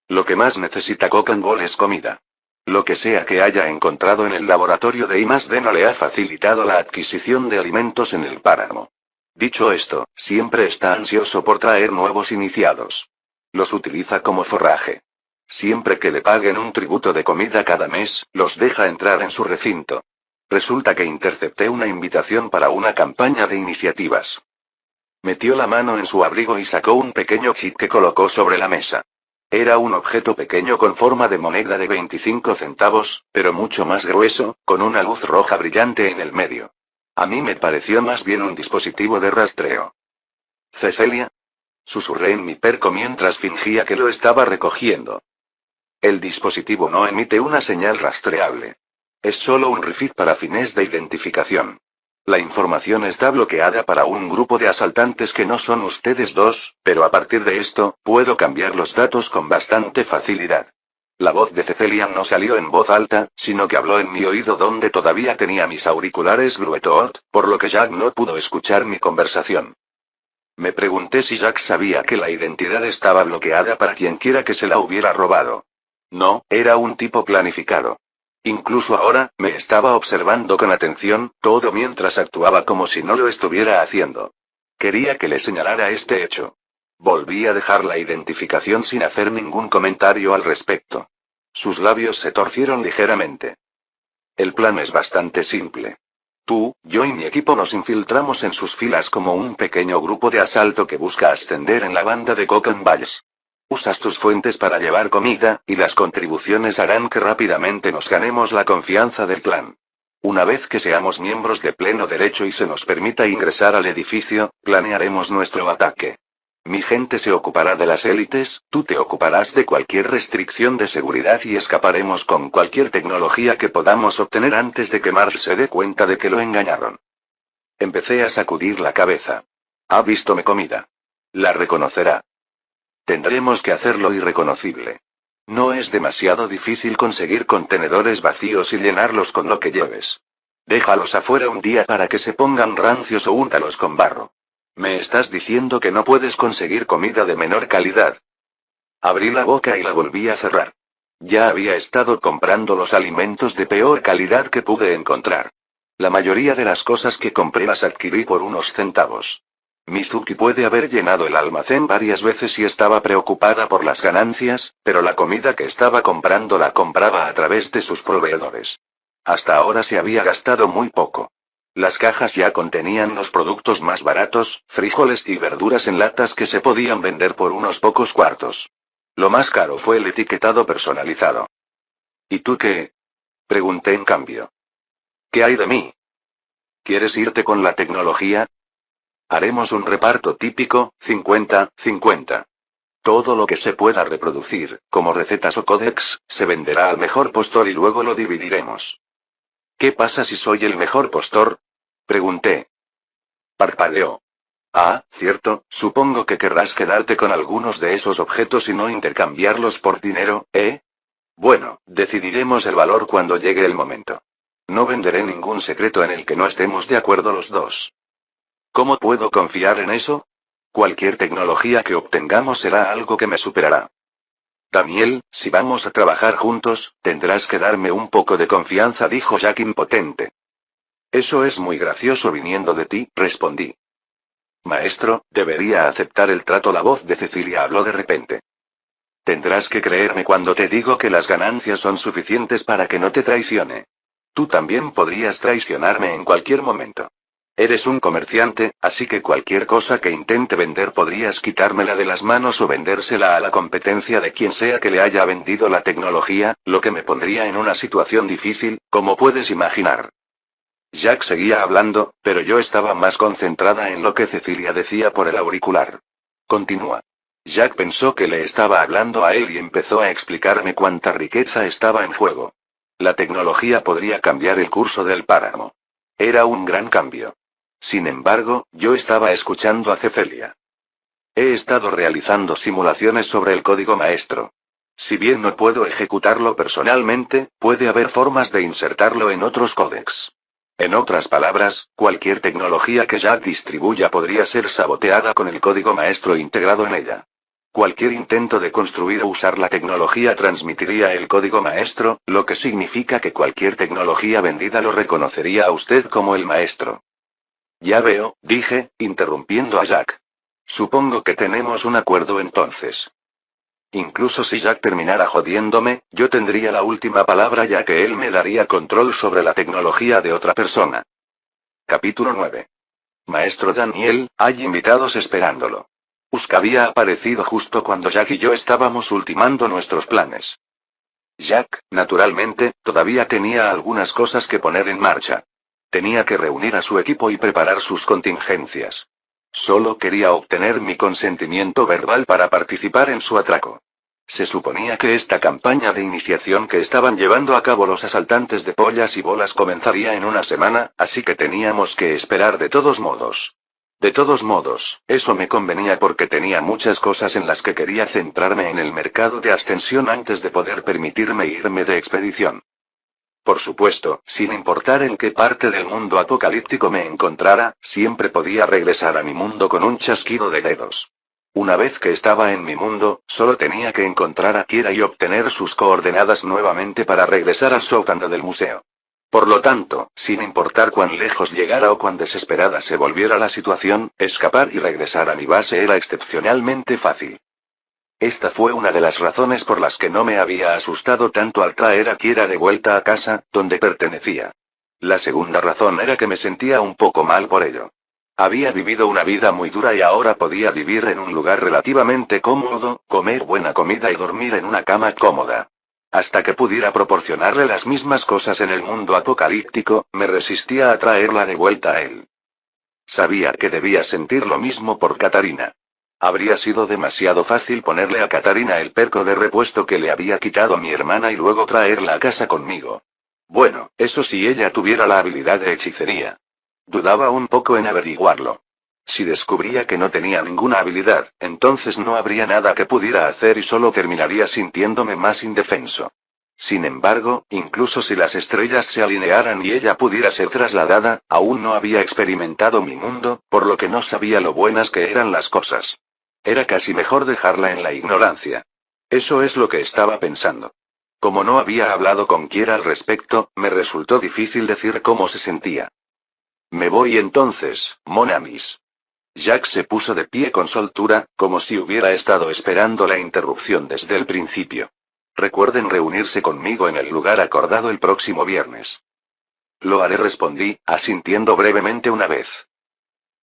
Lo que más necesita Cock and Ball es comida. Lo que sea que haya encontrado en el laboratorio de I+D no le ha facilitado la adquisición de alimentos en el páramo. Dicho esto, siempre está ansioso por traer nuevos iniciados. Los utiliza como forraje. Siempre que le paguen un tributo de comida cada mes, los deja entrar en su recinto. Resulta que intercepté una invitación para una campaña de iniciativas. Metió la mano en su abrigo y sacó un pequeño chip que colocó sobre la mesa. Era un objeto pequeño con forma de moneda de 25 centavos, pero mucho más grueso, con una luz roja brillante en el medio. A mí me pareció más bien un dispositivo de rastreo. ¿Cecelia? Susurré en mi perco mientras fingía que lo estaba recogiendo. El dispositivo no emite una señal rastreable. Es solo un refit para fines de identificación. La información está bloqueada para un grupo de asaltantes que no son ustedes dos, pero a partir de esto, puedo cambiar los datos con bastante facilidad. La voz de Cecelia no salió en voz alta, sino que habló en mi oído donde todavía tenía mis auriculares Bluetooth, por lo que Jack no pudo escuchar mi conversación. Me pregunté si Jack sabía que la identidad estaba bloqueada para quienquiera que se la hubiera robado. No, era un tipo planificado. Incluso ahora, me estaba observando con atención, todo mientras actuaba como si no lo estuviera haciendo. Quería que le señalara este hecho. Volví a dejar la identificación sin hacer ningún comentario al respecto. Sus labios se torcieron ligeramente. El plan es bastante simple. Tú, yo y mi equipo nos infiltramos en sus filas como un pequeño grupo de asalto que busca ascender en la banda de Cocan Valles. Usas tus fuentes para llevar comida, y las contribuciones harán que rápidamente nos ganemos la confianza del clan. Una vez que seamos miembros de pleno derecho y se nos permita ingresar al edificio, planearemos nuestro ataque. Mi gente se ocupará de las élites, tú te ocuparás de cualquier restricción de seguridad y escaparemos con cualquier tecnología que podamos obtener antes de que Marsh se dé cuenta de que lo engañaron. Empecé a sacudir la cabeza. Ha visto mi comida. La reconocerá. Tendremos que hacerlo irreconocible. No es demasiado difícil conseguir contenedores vacíos y llenarlos con lo que lleves. Déjalos afuera un día para que se pongan rancios o úntalos con barro. ¿Me estás diciendo que no puedes conseguir comida de menor calidad? Abrí la boca y la volví a cerrar. Ya había estado comprando los alimentos de peor calidad que pude encontrar. La mayoría de las cosas que compré las adquirí por unos centavos. Mizuki puede haber llenado el almacén varias veces y estaba preocupada por las ganancias, pero la comida que estaba comprando la compraba a través de sus proveedores. Hasta ahora se había gastado muy poco. Las cajas ya contenían los productos más baratos, frijoles y verduras en latas que se podían vender por unos pocos cuartos. Lo más caro fue el etiquetado personalizado. ¿Y tú qué? Pregunté en cambio. ¿Qué hay de mí? ¿Quieres irte con la tecnología? Haremos un reparto típico, 50-50. Todo lo que se pueda reproducir, como recetas o códex, se venderá al mejor postor y luego lo dividiremos. ¿Qué pasa si soy el mejor postor? Pregunté. Parpadeó. Ah, cierto, supongo que querrás quedarte con algunos de esos objetos y no intercambiarlos por dinero, ¿eh? Bueno, decidiremos el valor cuando llegue el momento. No venderé ningún secreto en el que no estemos de acuerdo los dos. ¿Cómo puedo confiar en eso? Cualquier tecnología que obtengamos será algo que me superará. Daniel, si vamos a trabajar juntos, tendrás que darme un poco de confianza, dijo Jack impotente. Eso es muy gracioso viniendo de ti, respondí. Maestro, debería aceptar el trato. La voz de Cecilia habló de repente. Tendrás que creerme cuando te digo que las ganancias son suficientes para que no te traicione. Tú también podrías traicionarme en cualquier momento. Eres un comerciante, así que cualquier cosa que intente vender podrías quitármela de las manos o vendérsela a la competencia de quien sea que le haya vendido la tecnología, lo que me pondría en una situación difícil, como puedes imaginar. Jack seguía hablando, pero yo estaba más concentrada en lo que Cecilia decía por el auricular. Continúa. Jack pensó que le estaba hablando a él y empezó a explicarme cuánta riqueza estaba en juego. La tecnología podría cambiar el curso del páramo. Era un gran cambio. Sin embargo, yo estaba escuchando a Cecilia. He estado realizando simulaciones sobre el código maestro. Si bien no puedo ejecutarlo personalmente, puede haber formas de insertarlo en otros códex. En otras palabras, cualquier tecnología que Jack distribuya podría ser saboteada con el código maestro integrado en ella. Cualquier intento de construir o usar la tecnología transmitiría el código maestro, lo que significa que cualquier tecnología vendida lo reconocería a usted como el maestro. Ya veo, dije, interrumpiendo a Jack. Supongo que tenemos un acuerdo entonces. Incluso si Jack terminara jodiéndome, yo tendría la última palabra ya que él me daría control sobre la tecnología de otra persona. Capítulo 9. Maestro Daniel, hay invitados esperándolo. Usk había aparecido justo cuando Jack y yo estábamos ultimando nuestros planes. Jack, naturalmente, todavía tenía algunas cosas que poner en marcha. Tenía que reunir a su equipo y preparar sus contingencias. Solo quería obtener mi consentimiento verbal para participar en su atraco. Se suponía que esta campaña de iniciación que estaban llevando a cabo los asaltantes de pollas y bolas comenzaría en una semana, así que teníamos que esperar de todos modos. De todos modos, eso me convenía porque tenía muchas cosas en las que quería centrarme en el mercado de ascensión antes de poder permitirme irme de expedición. Por supuesto, sin importar en qué parte del mundo apocalíptico me encontrara, siempre podía regresar a mi mundo con un chasquido de dedos. Una vez que estaba en mi mundo, solo tenía que encontrar a Kira y obtener sus coordenadas nuevamente para regresar al sótano del museo. Por lo tanto, sin importar cuán lejos llegara o cuán desesperada se volviera la situación, escapar y regresar a mi base era excepcionalmente fácil. Esta fue una de las razones por las que no me había asustado tanto al traer a Kira de vuelta a casa, donde pertenecía. La segunda razón era que me sentía un poco mal por ello. Había vivido una vida muy dura y ahora podía vivir en un lugar relativamente cómodo, comer buena comida y dormir en una cama cómoda. Hasta que pudiera proporcionarle las mismas cosas en el mundo apocalíptico, me resistía a traerla de vuelta a él. Sabía que debía sentir lo mismo por Katarina. Habría sido demasiado fácil ponerle a Katarina el perco de repuesto que le había quitado a mi hermana y luego traerla a casa conmigo. Bueno, eso si ella tuviera la habilidad de hechicería. Dudaba un poco en averiguarlo. Si descubría que no tenía ninguna habilidad, entonces no habría nada que pudiera hacer y solo terminaría sintiéndome más indefenso. Sin embargo, incluso si las estrellas se alinearan y ella pudiera ser trasladada, aún no había experimentado mi mundo, por lo que no sabía lo buenas que eran las cosas. Era casi mejor dejarla en la ignorancia. Eso es lo que estaba pensando. Como no había hablado con Kiera al respecto, me resultó difícil decir cómo se sentía. Me voy entonces, Mon Amis. Jack se puso de pie con soltura, como si hubiera estado esperando la interrupción desde el principio. Recuerden reunirse conmigo en el lugar acordado el próximo viernes. Lo haré, respondí, asintiendo brevemente una vez.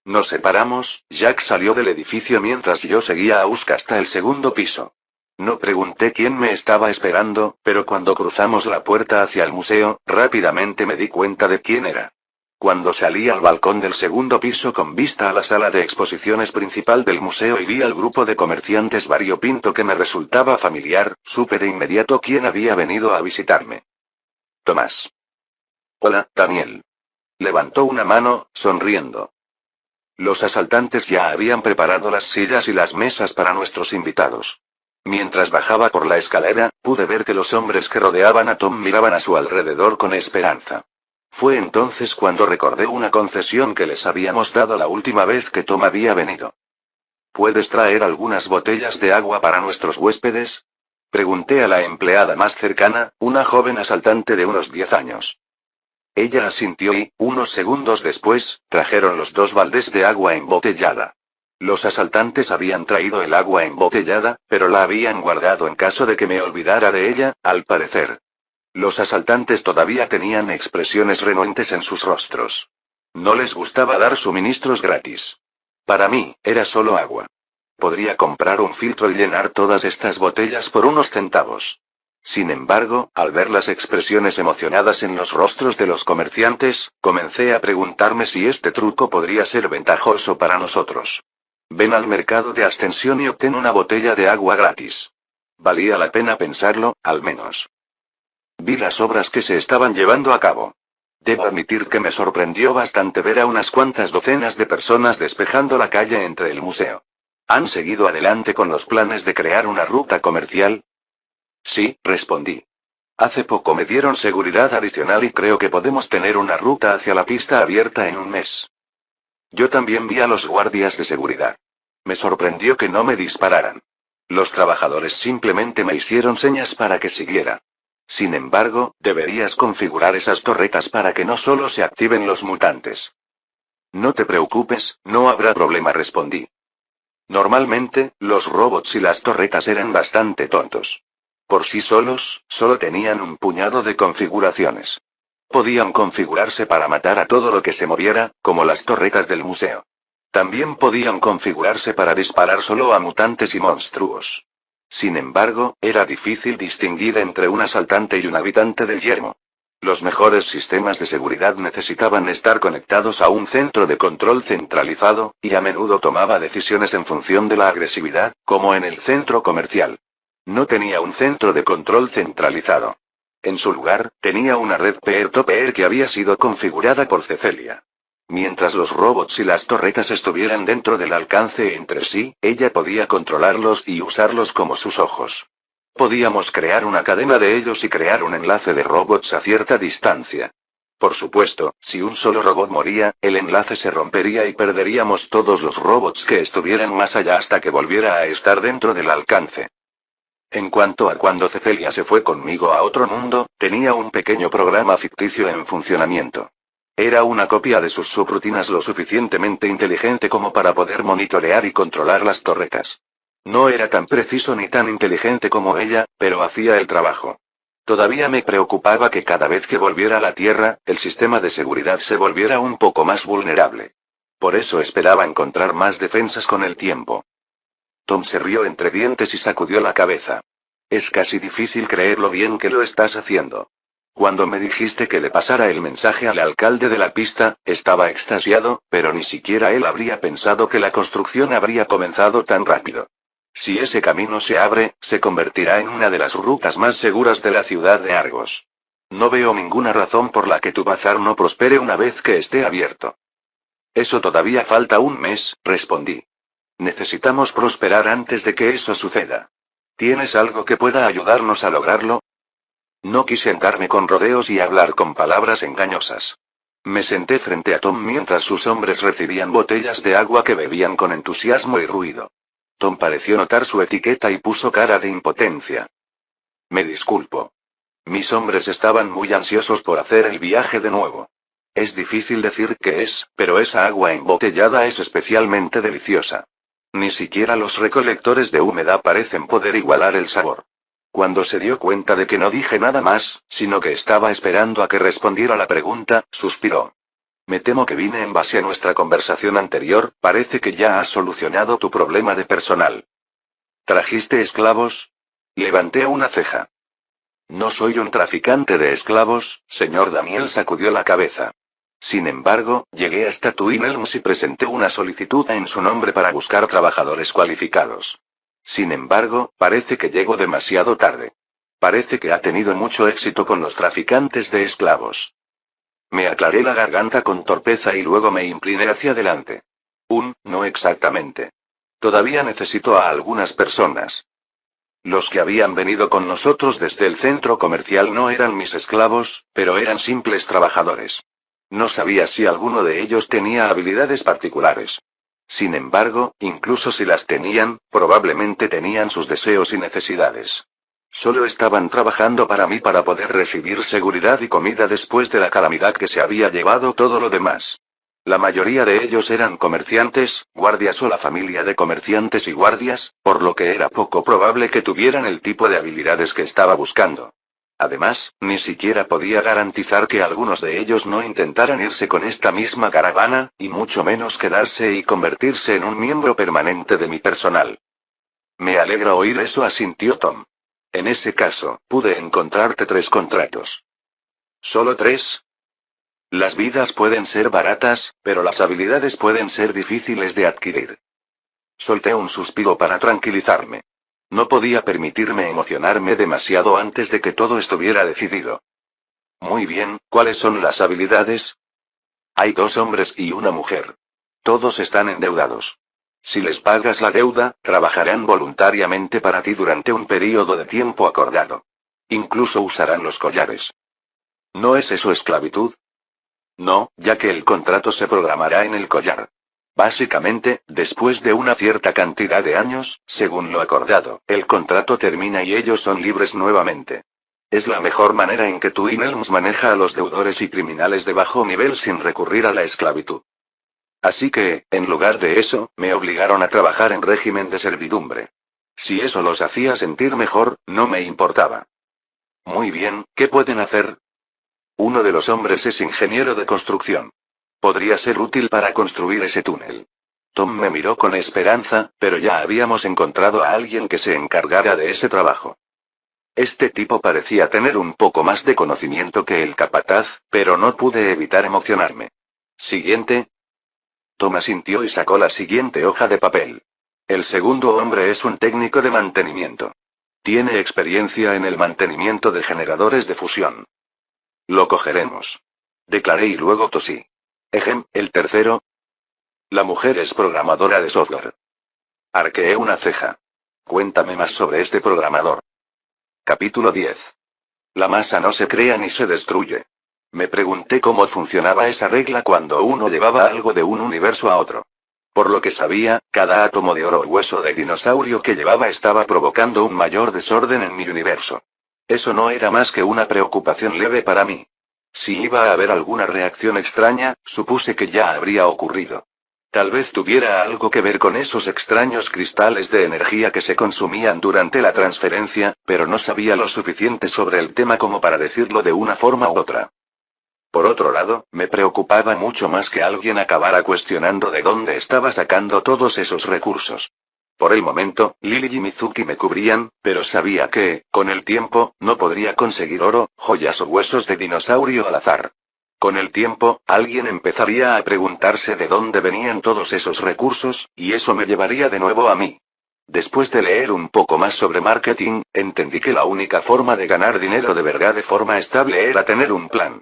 Nos separamos, Jack salió del edificio mientras yo seguía a Usk hasta el segundo piso. No pregunté quién me estaba esperando, pero cuando cruzamos la puerta hacia el museo, rápidamente me di cuenta de quién era. Cuando salí al balcón del segundo piso con vista a la sala de exposiciones principal del museo y vi al grupo de comerciantes variopinto que me resultaba familiar, supe de inmediato quién había venido a visitarme. Tomás. Hola, Daniel. Levantó una mano, sonriendo. Los asaltantes ya habían preparado las sillas y las mesas para nuestros invitados. Mientras bajaba por la escalera, pude ver que los hombres que rodeaban a Tom miraban a su alrededor con esperanza. Fue entonces cuando recordé una concesión que les habíamos dado la última vez que Tom había venido. ¿Puedes traer algunas botellas de agua para nuestros huéspedes? Pregunté a la empleada más cercana, una joven asaltante de unos 10 años. Ella asintió y, unos segundos después, trajeron los 2 baldes de agua embotellada. Los asaltantes habían traído el agua embotellada, pero la habían guardado en caso de que me olvidara de ella, al parecer. Los asaltantes todavía tenían expresiones renuentes en sus rostros. No les gustaba dar suministros gratis. Para mí, era solo agua. Podría comprar un filtro y llenar todas estas botellas por unos centavos. Sin embargo, al ver las expresiones emocionadas en los rostros de los comerciantes, comencé a preguntarme si este truco podría ser ventajoso para nosotros. Ven al mercado de Ascensión y obtén una botella de agua gratis. Valía la pena pensarlo, al menos. Vi las obras que se estaban llevando a cabo. Debo admitir que me sorprendió bastante ver a unas cuantas docenas de personas despejando la calle entre el museo. ¿Han seguido adelante con los planes de crear una ruta comercial? Sí, respondí. Hace poco me dieron seguridad adicional y creo que podemos tener una ruta hacia la pista abierta en un mes. Yo también vi a los guardias de seguridad. Me sorprendió que no me dispararan. Los trabajadores simplemente me hicieron señas para que siguiera. Sin embargo, deberías configurar esas torretas para que no solo se activen los mutantes. No te preocupes, no habrá problema, respondí. Normalmente, los robots y las torretas eran bastante tontos. Por sí solos, solo tenían un puñado de configuraciones. Podían configurarse para matar a todo lo que se moviera, como las torretas del museo. También podían configurarse para disparar solo a mutantes y monstruos. Sin embargo, era difícil distinguir entre un asaltante y un habitante del yermo. Los mejores sistemas de seguridad necesitaban estar conectados a un centro de control centralizado, y a menudo tomaba decisiones en función de la agresividad, como en el centro comercial. No tenía un centro de control centralizado. En su lugar, tenía una red peer-to-peer que había sido configurada por Cecelia. Mientras los robots y las torretas estuvieran dentro del alcance entre sí, ella podía controlarlos y usarlos como sus ojos. Podíamos crear una cadena de ellos y crear un enlace de robots a cierta distancia. Por supuesto, si un solo robot moría, el enlace se rompería y perderíamos todos los robots que estuvieran más allá hasta que volviera a estar dentro del alcance. En cuanto a cuando Cecelia se fue conmigo a otro mundo, tenía un pequeño programa ficticio en funcionamiento. Era una copia de sus subrutinas lo suficientemente inteligente como para poder monitorear y controlar las torretas. No era tan preciso ni tan inteligente como ella, pero hacía el trabajo. Todavía me preocupaba que cada vez que volviera a la Tierra, el sistema de seguridad se volviera un poco más vulnerable. Por eso esperaba encontrar más defensas con el tiempo. Tom se rió entre dientes y sacudió la cabeza. Es casi difícil creer lo bien que lo estás haciendo. Cuando me dijiste que le pasara el mensaje al alcalde de la pista, estaba extasiado, pero ni siquiera él habría pensado que la construcción habría comenzado tan rápido. Si ese camino se abre, se convertirá en una de las rutas más seguras de la ciudad de Argos. No veo ninguna razón por la que tu bazar no prospere una vez que esté abierto. Eso todavía falta un mes, respondí. Necesitamos prosperar antes de que eso suceda. ¿Tienes algo que pueda ayudarnos a lograrlo? No quise andarme con rodeos y hablar con palabras engañosas. Me senté frente a Tom mientras sus hombres recibían botellas de agua que bebían con entusiasmo y ruido. Tom pareció notar su etiqueta y puso cara de impotencia. Me disculpo. Mis hombres estaban muy ansiosos por hacer el viaje de nuevo. Es difícil decir qué es, pero esa agua embotellada es especialmente deliciosa. Ni siquiera los recolectores de humedad parecen poder igualar el sabor. Cuando se dio cuenta de que no dije nada más, sino que estaba esperando a que respondiera la pregunta, suspiró. Me temo que vine en base a nuestra conversación anterior, parece que ya has solucionado tu problema de personal. ¿Trajiste esclavos? Levanté una ceja. No soy un traficante de esclavos, señor Daniel sacudió la cabeza. Sin embargo, llegué hasta Twin Elms y presenté una solicitud en su nombre para buscar trabajadores cualificados. Sin embargo, parece que llego demasiado tarde. Parece que ha tenido mucho éxito con los traficantes de esclavos. Me aclaré la garganta con torpeza y luego me incliné hacia adelante. No exactamente. Todavía necesito a algunas personas. Los que habían venido con nosotros desde el centro comercial no eran mis esclavos, pero eran simples trabajadores. No sabía si alguno de ellos tenía habilidades particulares. Sin embargo, incluso si las tenían, probablemente tenían sus deseos y necesidades. Solo estaban trabajando para mí para poder recibir seguridad y comida después de la calamidad que se había llevado todo lo demás. La mayoría de ellos eran comerciantes, guardias o la familia de comerciantes y guardias, por lo que era poco probable que tuvieran el tipo de habilidades que estaba buscando. Además, ni siquiera podía garantizar que algunos de ellos no intentaran irse con esta misma caravana, y mucho menos quedarse y convertirse en un miembro permanente de mi personal. Me alegra oír eso, asintió Tom. En ese caso, pude encontrarte 3 contratos. ¿Solo 3? Las vidas pueden ser baratas, pero las habilidades pueden ser difíciles de adquirir. Solté un suspiro para tranquilizarme. No podía permitirme emocionarme demasiado antes de que todo estuviera decidido. Muy bien, ¿cuáles son las habilidades? Hay 2 hombres y una mujer. Todos están endeudados. Si les pagas la deuda, trabajarán voluntariamente para ti durante un período de tiempo acordado. Incluso usarán los collares. ¿No es eso esclavitud? No, ya que el contrato se programará en el collar. Básicamente, después de una cierta cantidad de años, según lo acordado, el contrato termina y ellos son libres nuevamente. Es la mejor manera en que Twin Elms maneja a los deudores y criminales de bajo nivel sin recurrir a la esclavitud. Así que, en lugar de eso, me obligaron a trabajar en régimen de servidumbre. Si eso los hacía sentir mejor, no me importaba. Muy bien, ¿qué pueden hacer? Uno de los hombres es ingeniero de construcción. Podría ser útil para construir ese túnel. Tom me miró con esperanza, pero ya habíamos encontrado a alguien que se encargara de ese trabajo. Este tipo parecía tener un poco más de conocimiento que el capataz, pero no pude evitar emocionarme. Siguiente. Tom asintió y sacó la siguiente hoja de papel. El segundo hombre es un técnico de mantenimiento. Tiene experiencia en el mantenimiento de generadores de fusión. Lo cogeremos. Declaré y luego tosí. El tercero. La mujer es programadora de software. Arqueé una ceja. Cuéntame más sobre este programador. Capítulo 10. La masa no se crea ni se destruye. Me pregunté cómo funcionaba esa regla cuando uno llevaba algo de un universo a otro. Por lo que sabía, cada átomo de oro o hueso de dinosaurio que llevaba estaba provocando un mayor desorden en mi universo. Eso no era más que una preocupación leve para mí. Si iba a haber alguna reacción extraña, supuse que ya habría ocurrido. Tal vez tuviera algo que ver con esos extraños cristales de energía que se consumían durante la transferencia, pero no sabía lo suficiente sobre el tema como para decirlo de una forma u otra. Por otro lado, me preocupaba mucho más que alguien acabara cuestionando de dónde estaba sacando todos esos recursos. Por el momento, Lily y Mizuki me cubrían, pero sabía que, con el tiempo, no podría conseguir oro, joyas o huesos de dinosaurio al azar. Con el tiempo, alguien empezaría a preguntarse de dónde venían todos esos recursos, y eso me llevaría de nuevo a mí. Después de leer un poco más sobre marketing, entendí que la única forma de ganar dinero de verdad de forma estable era tener un plan.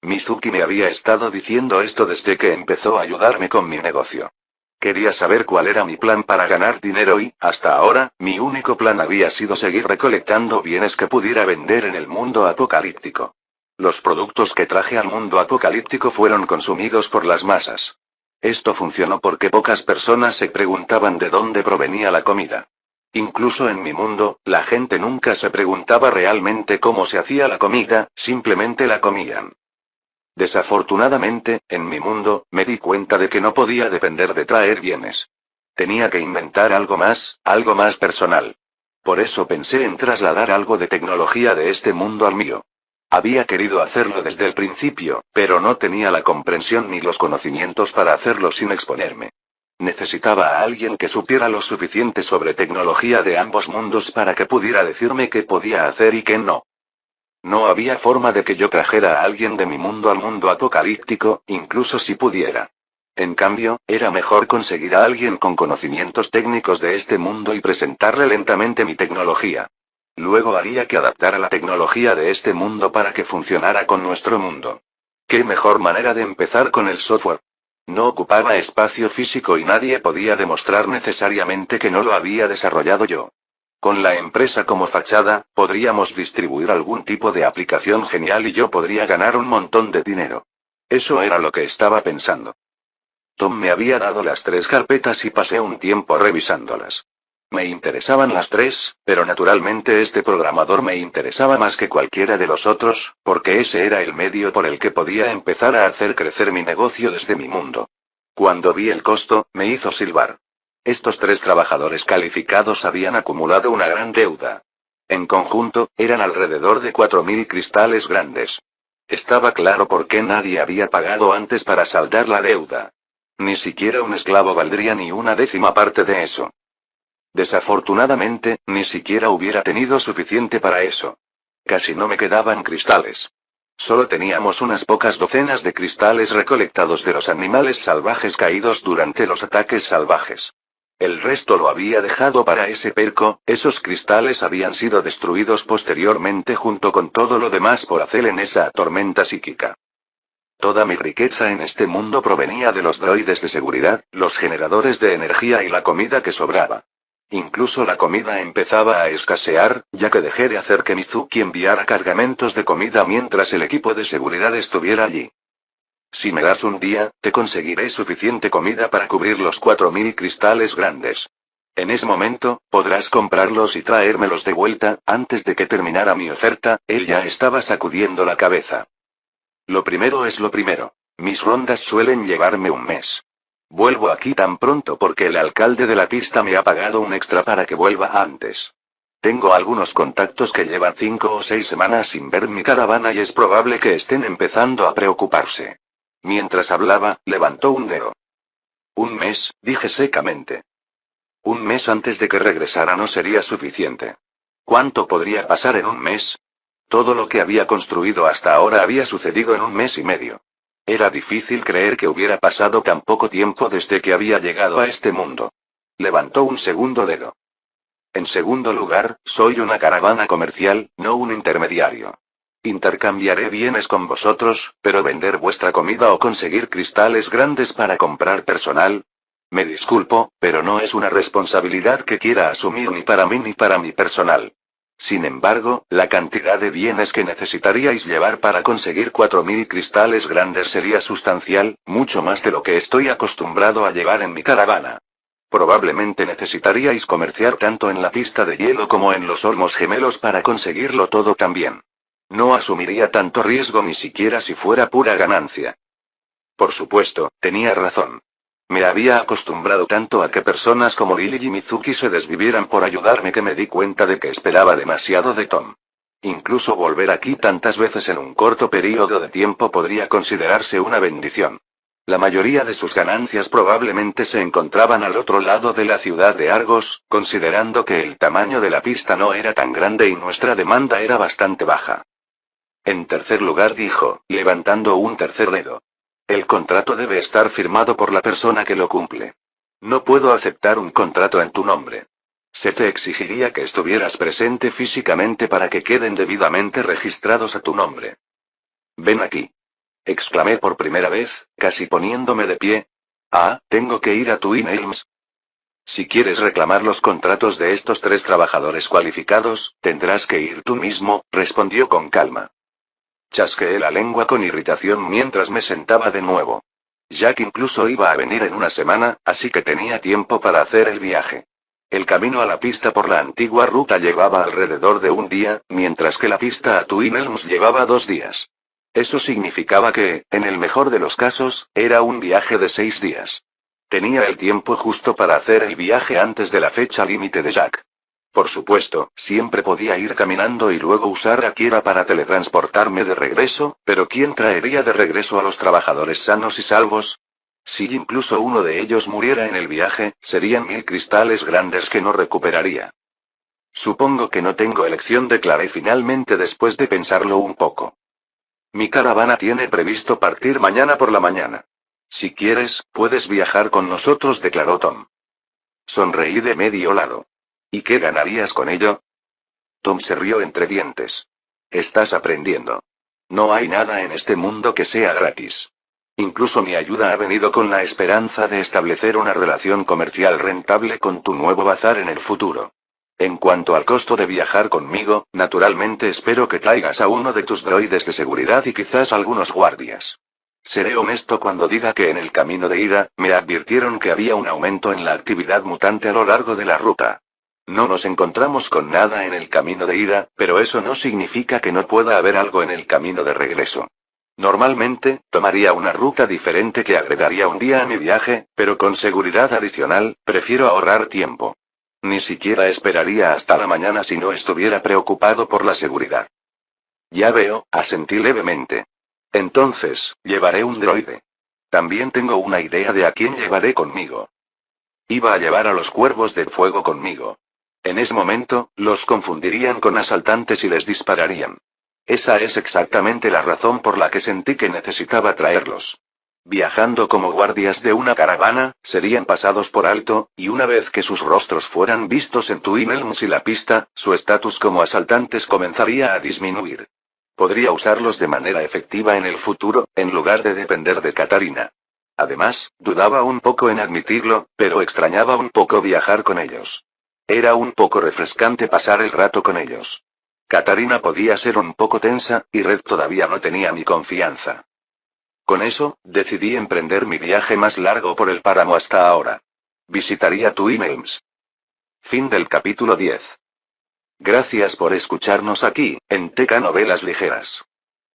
Mizuki me había estado diciendo esto desde que empezó a ayudarme con mi negocio. Quería saber cuál era mi plan para ganar dinero y, hasta ahora, mi único plan había sido seguir recolectando bienes que pudiera vender en el mundo apocalíptico. Los productos que traje al mundo apocalíptico fueron consumidos por las masas. Esto funcionó porque pocas personas se preguntaban de dónde provenía la comida. Incluso en mi mundo, la gente nunca se preguntaba realmente cómo se hacía la comida, simplemente la comían. Desafortunadamente, en mi mundo, me di cuenta de que no podía depender de traer bienes. Tenía que inventar algo más personal. Por eso pensé en trasladar algo de tecnología de este mundo al mío. Había querido hacerlo desde el principio, pero no tenía la comprensión ni los conocimientos para hacerlo sin exponerme. Necesitaba a alguien que supiera lo suficiente sobre tecnología de ambos mundos para que pudiera decirme qué podía hacer y qué no. No había forma de que yo trajera a alguien de mi mundo al mundo apocalíptico, incluso si pudiera. En cambio, era mejor conseguir a alguien con conocimientos técnicos de este mundo y presentarle lentamente mi tecnología. Luego haría que adaptara la tecnología de este mundo para que funcionara con nuestro mundo. ¿Qué mejor manera de empezar con el software? No ocupaba espacio físico y nadie podía demostrar necesariamente que no lo había desarrollado yo. Con la empresa como fachada, podríamos distribuir algún tipo de aplicación genial y yo podría ganar un montón de dinero. Eso era lo que estaba pensando. Tom me había dado las 3 carpetas y pasé un tiempo revisándolas. Me interesaban las 3, pero naturalmente este programador me interesaba más que cualquiera de los otros, porque ese era el medio por el que podía empezar a hacer crecer mi negocio desde mi mundo. Cuando vi el costo, me hizo silbar. Estos 3 trabajadores calificados habían acumulado una gran deuda. En conjunto, eran alrededor de 4000 cristales grandes. Estaba claro por qué nadie había pagado antes para saldar la deuda. Ni siquiera un esclavo valdría ni una décima parte de eso. Desafortunadamente, ni siquiera hubiera tenido suficiente para eso. Casi no me quedaban cristales. Solo teníamos unas pocas docenas de cristales recolectados de los animales salvajes caídos durante los ataques salvajes. El resto lo había dejado para ese perco, esos cristales habían sido destruidos posteriormente junto con todo lo demás por Azel en esa tormenta psíquica. Toda mi riqueza en este mundo provenía de los droides de seguridad, los generadores de energía y la comida que sobraba. Incluso la comida empezaba a escasear, ya que dejé de hacer que Mizuki enviara cargamentos de comida mientras el equipo de seguridad estuviera allí. Si me das un día, te conseguiré suficiente comida para cubrir los 4000 cristales grandes. En ese momento, podrás comprarlos y traérmelos de vuelta. Antes de que terminara mi oferta, él ya estaba sacudiendo la cabeza. Lo primero es lo primero. Mis rondas suelen llevarme un mes. Vuelvo aquí tan pronto porque el alcalde de la pista me ha pagado un extra para que vuelva antes. Tengo algunos contactos que llevan 5 o 6 semanas sin ver mi caravana y es probable que estén empezando a preocuparse. Mientras hablaba, levantó un dedo. Un mes, dije secamente. Un mes antes de que regresara no sería suficiente. ¿Cuánto podría pasar en un mes? Todo lo que había construido hasta ahora había sucedido en un mes y medio. Era difícil creer que hubiera pasado tan poco tiempo desde que había llegado a este mundo. Levantó un segundo dedo. En segundo lugar, soy una caravana comercial, no un intermediario. Intercambiaré bienes con vosotros, pero vender vuestra comida o conseguir cristales grandes para comprar personal. Me disculpo, pero no es una responsabilidad que quiera asumir ni para mí ni para mi personal. Sin embargo, la cantidad de bienes que necesitaríais llevar para conseguir 4000 cristales grandes sería sustancial, mucho más de lo que estoy acostumbrado a llevar en mi caravana. Probablemente necesitaríais comerciar tanto en la pista de hielo como en los olmos gemelos para conseguirlo todo también. No asumiría tanto riesgo ni siquiera si fuera pura ganancia. Por supuesto, tenía razón. Me había acostumbrado tanto a que personas como Lily y Mizuki se desvivieran por ayudarme que me di cuenta de que esperaba demasiado de Tom. Incluso volver aquí tantas veces en un corto periodo de tiempo podría considerarse una bendición. La mayoría de sus ganancias probablemente se encontraban al otro lado de la ciudad de Argos, considerando que el tamaño de la pista no era tan grande y nuestra demanda era bastante baja. En tercer lugar dijo, levantando un tercer dedo. El contrato debe estar firmado por la persona que lo cumple. No puedo aceptar un contrato en tu nombre. Se te exigiría que estuvieras presente físicamente para que queden debidamente registrados a tu nombre. Ven aquí. Exclamé por primera vez, casi poniéndome de pie. Ah, tengo que ir a Twin Elms. Si quieres reclamar los contratos de estos 3 trabajadores cualificados, tendrás que ir tú mismo, respondió con calma. Chasqueé la lengua con irritación mientras me sentaba de nuevo. Jack incluso iba a venir en una semana, así que tenía tiempo para hacer el viaje. El camino a la pista por la antigua ruta llevaba alrededor de un día, mientras que la pista a Twin Elms llevaba 2 días. Eso significaba que, en el mejor de los casos, era un viaje de 6 días. Tenía el tiempo justo para hacer el viaje antes de la fecha límite de Jack. Por supuesto, siempre podía ir caminando y luego usar a Kira para teletransportarme de regreso, pero ¿quién traería de regreso a los trabajadores sanos y salvos? Si incluso uno de ellos muriera en el viaje, serían 1000 cristales grandes que no recuperaría. Supongo que no tengo elección, declaré finalmente después de pensarlo un poco. Mi caravana tiene previsto partir mañana por la mañana. Si quieres, puedes viajar con nosotros, declaró Tom. Sonreí de medio lado. ¿Y qué ganarías con ello? Tom se rió entre dientes. Estás aprendiendo. No hay nada en este mundo que sea gratis. Incluso mi ayuda ha venido con la esperanza de establecer una relación comercial rentable con tu nuevo bazar en el futuro. En cuanto al costo de viajar conmigo, naturalmente espero que traigas a uno de tus droides de seguridad y quizás algunos guardias. Seré honesto cuando diga que en el camino de ida, me advirtieron que había un aumento en la actividad mutante a lo largo de la ruta. No nos encontramos con nada en el camino de ida, pero eso no significa que no pueda haber algo en el camino de regreso. Normalmente, tomaría una ruta diferente que agregaría un día a mi viaje, pero con seguridad adicional, prefiero ahorrar tiempo. Ni siquiera esperaría hasta la mañana si no estuviera preocupado por la seguridad. Ya veo, asentí levemente. Entonces, llevaré un droide. También tengo una idea de a quién llevaré conmigo. Iba a llevar a los cuervos de fuego conmigo. En ese momento, los confundirían con asaltantes y les dispararían. Esa es exactamente la razón por la que sentí que necesitaba traerlos. Viajando como guardias de una caravana, serían pasados por alto, y una vez que sus rostros fueran vistos en Twin Elms y la pista, su estatus como asaltantes comenzaría a disminuir. Podría usarlos de manera efectiva en el futuro, en lugar de depender de Katarina. Además, dudaba un poco en admitirlo, pero extrañaba un poco viajar con ellos. Era un poco refrescante pasar el rato con ellos. Katarina podía ser un poco tensa, y Red todavía no tenía mi confianza. Con eso, decidí emprender mi viaje más largo por el páramo hasta ahora. Visitaría Twin Elms. Fin del capítulo 10. Gracias por escucharnos aquí, en Teca Novelas Ligeras.